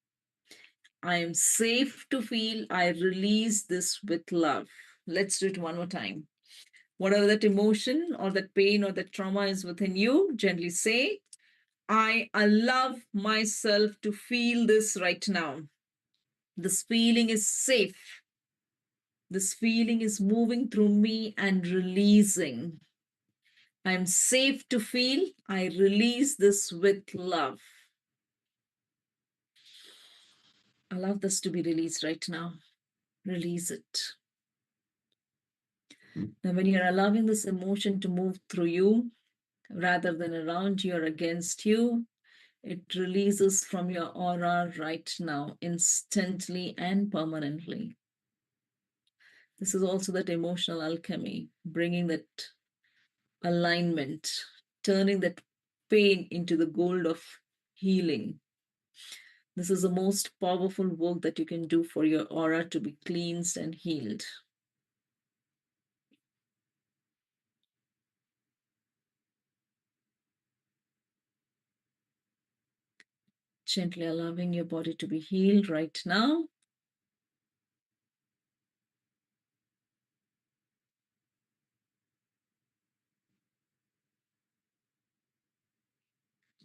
[SPEAKER 1] I am safe to feel. I release this with love. Let's do it one more time. Whatever that emotion or that pain or that trauma is within you, gently say, I allow myself to feel this right now. This feeling is safe. This feeling is moving through me and releasing. I'm safe to feel. I release this with love. Allow this to be released right now. Release it. Now, when you're allowing this emotion to move through you rather than around you or against you, it releases from your aura right now, instantly and permanently. This is also that emotional alchemy, bringing that alignment, turning that pain into the gold of healing. This is the most powerful work that you can do for your aura to be cleansed and healed. Gently allowing your body to be healed right now.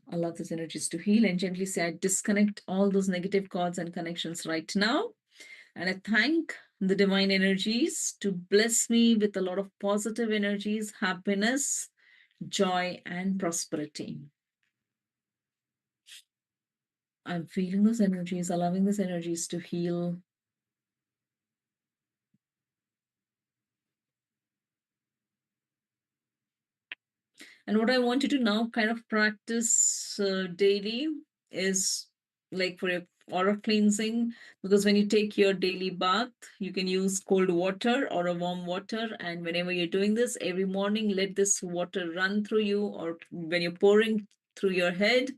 [SPEAKER 1] Allow those energies to heal and gently say, I disconnect all those negative cords and connections right now. And I thank the divine energies to bless me with a lot of positive energies, happiness, joy, and prosperity. I'm feeling those energies, allowing those energies to heal. And what I want you to now kind of practice daily is like for your aura cleansing, because when you take your daily bath, you can use cold water or a warm water. And whenever you're doing this, every morning, let this water run through you, or when you're pouring through your head,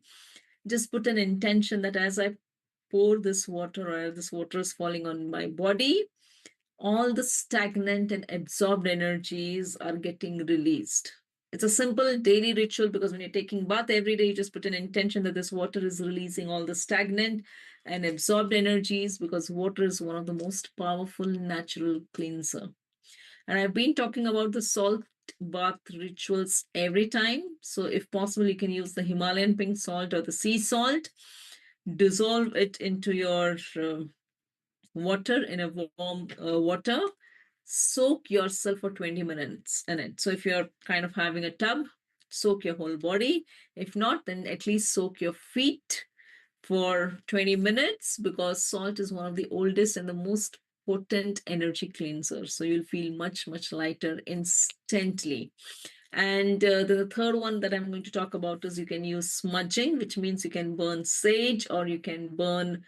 [SPEAKER 1] just put an intention that as I pour this water or as this water is falling on my body, all the stagnant and absorbed energies are getting released. It's a simple daily ritual, because when you're taking bath every day, you just put an intention that this water is releasing all the stagnant and absorbed energies, because water is one of the most powerful natural cleanser. And I've been talking about the salt bath rituals every time. So if possible, you can use the Himalayan pink salt or the sea salt. Dissolve it into your water in a warm water. Soak yourself for 20 minutes in it. So if you're kind of having a tub, soak your whole body. If not, then at least soak your feet for 20 minutes, because salt is one of the oldest and the most potent energy cleansers. So you'll feel much, much lighter instantly. And the third one that I'm going to talk about is you can use smudging, which means you can burn sage, or you can burn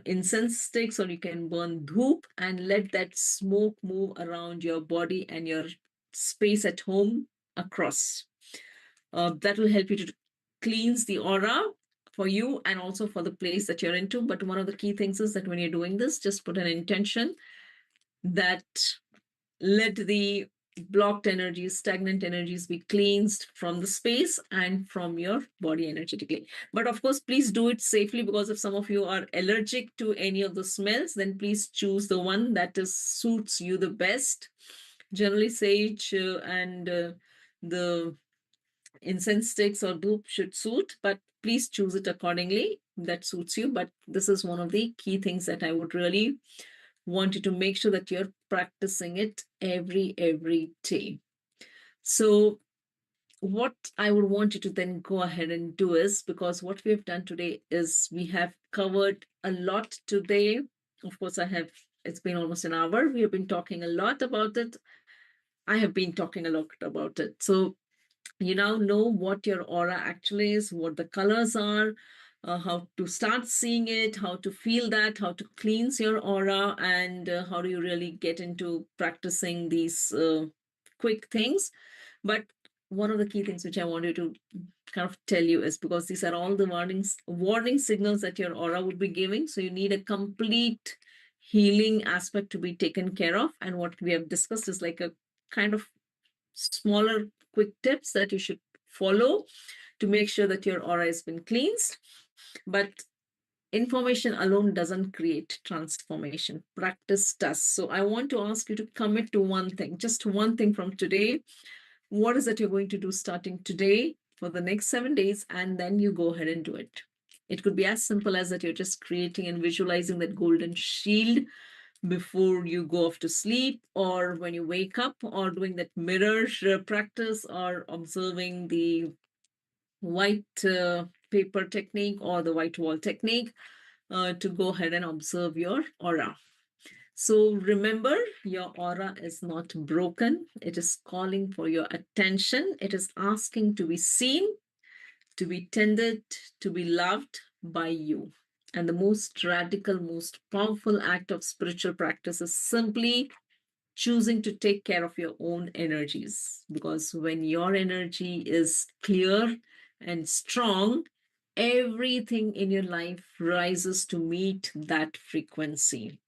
[SPEAKER 1] incense sticks, or you can burn dhoop and let that smoke move around your body and your space at home across. That will help you to cleanse the aura for you and also for the place that you're into. But one of the key things is that when you're doing this, just put an intention that let the blocked energies, stagnant energies be cleansed from the space and from your body energetically. But of course, please do it safely, because if some of you are allergic to any of the smells, then please choose the one that suits you the best. Generally, sage and the incense sticks or dhoop should suit, but please choose it accordingly that suits you. But this is one of the key things that I would really want you to make sure that you're practicing it every day. So what I would want you to then go ahead and do is, because what we have done today is we have covered a lot today. Of course, it's been almost an hour. We have been talking a lot about it. I have been talking a lot about it. So you now know what your aura actually is, what the colors are, how to start seeing it, how to feel that, how to cleanse your aura, and how do you really get into practicing these quick things. But one of the key things which I wanted to kind of tell you is, because these are all the warning signals that your aura would be giving. So you need a complete healing aspect to be taken care of. And what we have discussed is like a kind of smaller quick tips that you should follow to make sure that your aura has been cleansed. But information alone doesn't create transformation. Practice does. So I want to ask you to commit to one thing, just one thing from today. What is it you're going to do starting today for the next 7 days? And then you go ahead and do it. It could be as simple as that you're just creating and visualizing that golden shield before you go off to sleep, or when you wake up, or doing that mirror practice, or observing the white paper technique or the white wall technique, to go ahead and observe your aura. So remember, your aura is not broken. It is calling for your attention. It is asking to be seen, to be tended, to be loved by you. And the most radical, most powerful act of spiritual practice is simply choosing to take care of your own energies. Because when your energy is clear and strong, everything in your life rises to meet that frequency.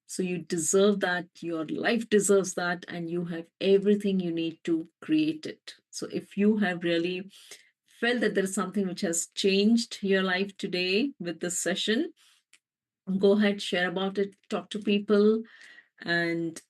[SPEAKER 1] So you deserve that, your life deserves that, and you have everything you need to create it. So if you have really felt that there is something which has changed your life today with this session, go ahead, share about it, talk to people, and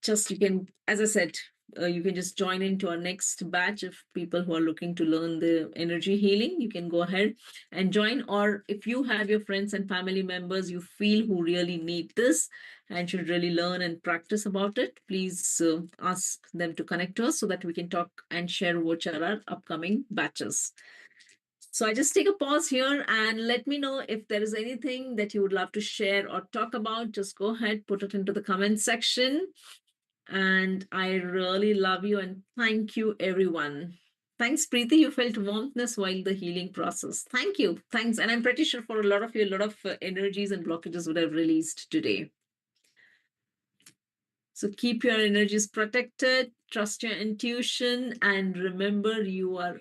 [SPEAKER 1] just you can, as I said, you can just join into our next batch of people who are looking to learn the energy healing. You can go ahead and join, or if you have your friends and family members you feel who really need this and should really learn and practice about it, please ask them to connect to us so that we can talk and share which are our upcoming batches. So I just take a pause here and let me know if there is anything that you would love to share or talk about. Just go ahead, put it into the comment section. And I really love you and thank you, everyone. Thanks, Preeti. You felt warmthness while the healing process. Thank you. Thanks. And I'm pretty sure for a lot of you, a lot of energies and blockages would have released today. So keep your energies protected, trust your intuition, and remember you are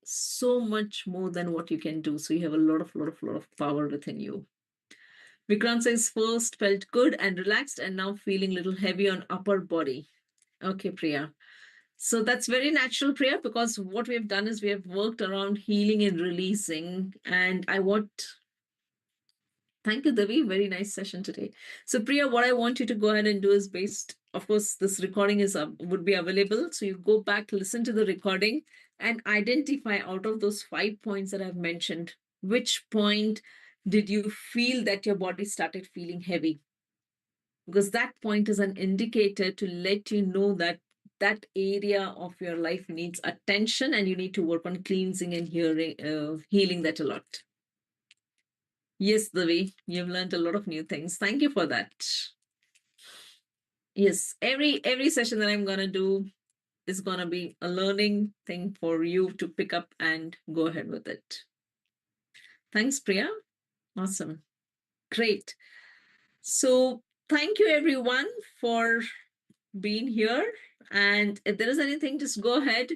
[SPEAKER 1] so much more than what you can do. So you have a lot of power within you. Vikrant says first felt good and relaxed and now feeling a little heavy on upper body. Okay, Priya. So that's very natural, Priya, because what we have done is we have worked around healing and releasing. And I want, thank you, Devi, very nice session today. So, Priya, what I want you to go ahead and do is based, of course, this recording is would be available. So you go back, listen to the recording, and identify out of those 5 points that I've mentioned, which point did you feel that your body started feeling heavy? Because that point is an indicator to let you know that that area of your life needs attention and you need to work on cleansing and healing that a lot. Yes, Devi, you've learned a lot of new things. Thank you for that. Yes, every session that I'm gonna do is gonna be a learning thing for you to pick up and go ahead with it. Thanks, Priya. Awesome. Great. So thank you everyone for being here. And if there is anything, just go ahead.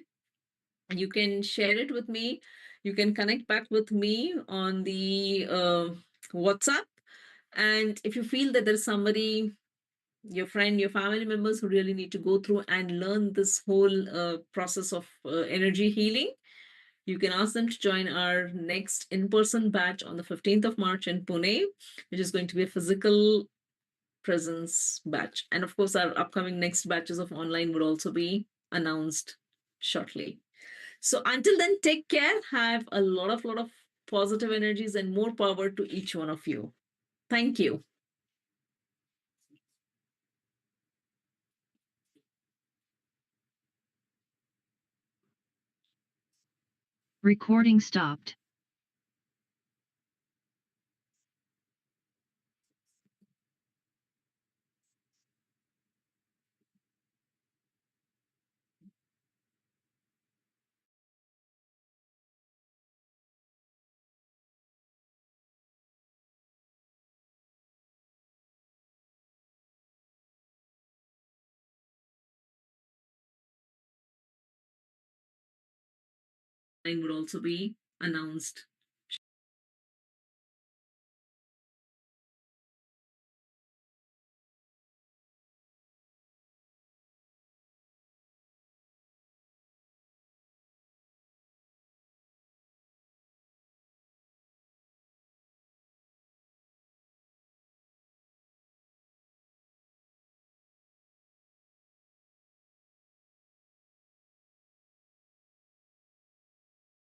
[SPEAKER 1] You can share it with me. You can connect back with me on the WhatsApp. And if you feel that there's somebody, your friend, your family members who really need to go through and learn this whole process of energy healing, you can ask them to join our next in person batch on the 15th of March in Pune, which is going to be a physical presence batch. And of course, our upcoming next batches of online would also be announced shortly. So until then, take care. Have a lot of positive energies and more power to each one of you. Thank you.
[SPEAKER 2] Recording stopped.
[SPEAKER 1] Would also be announced.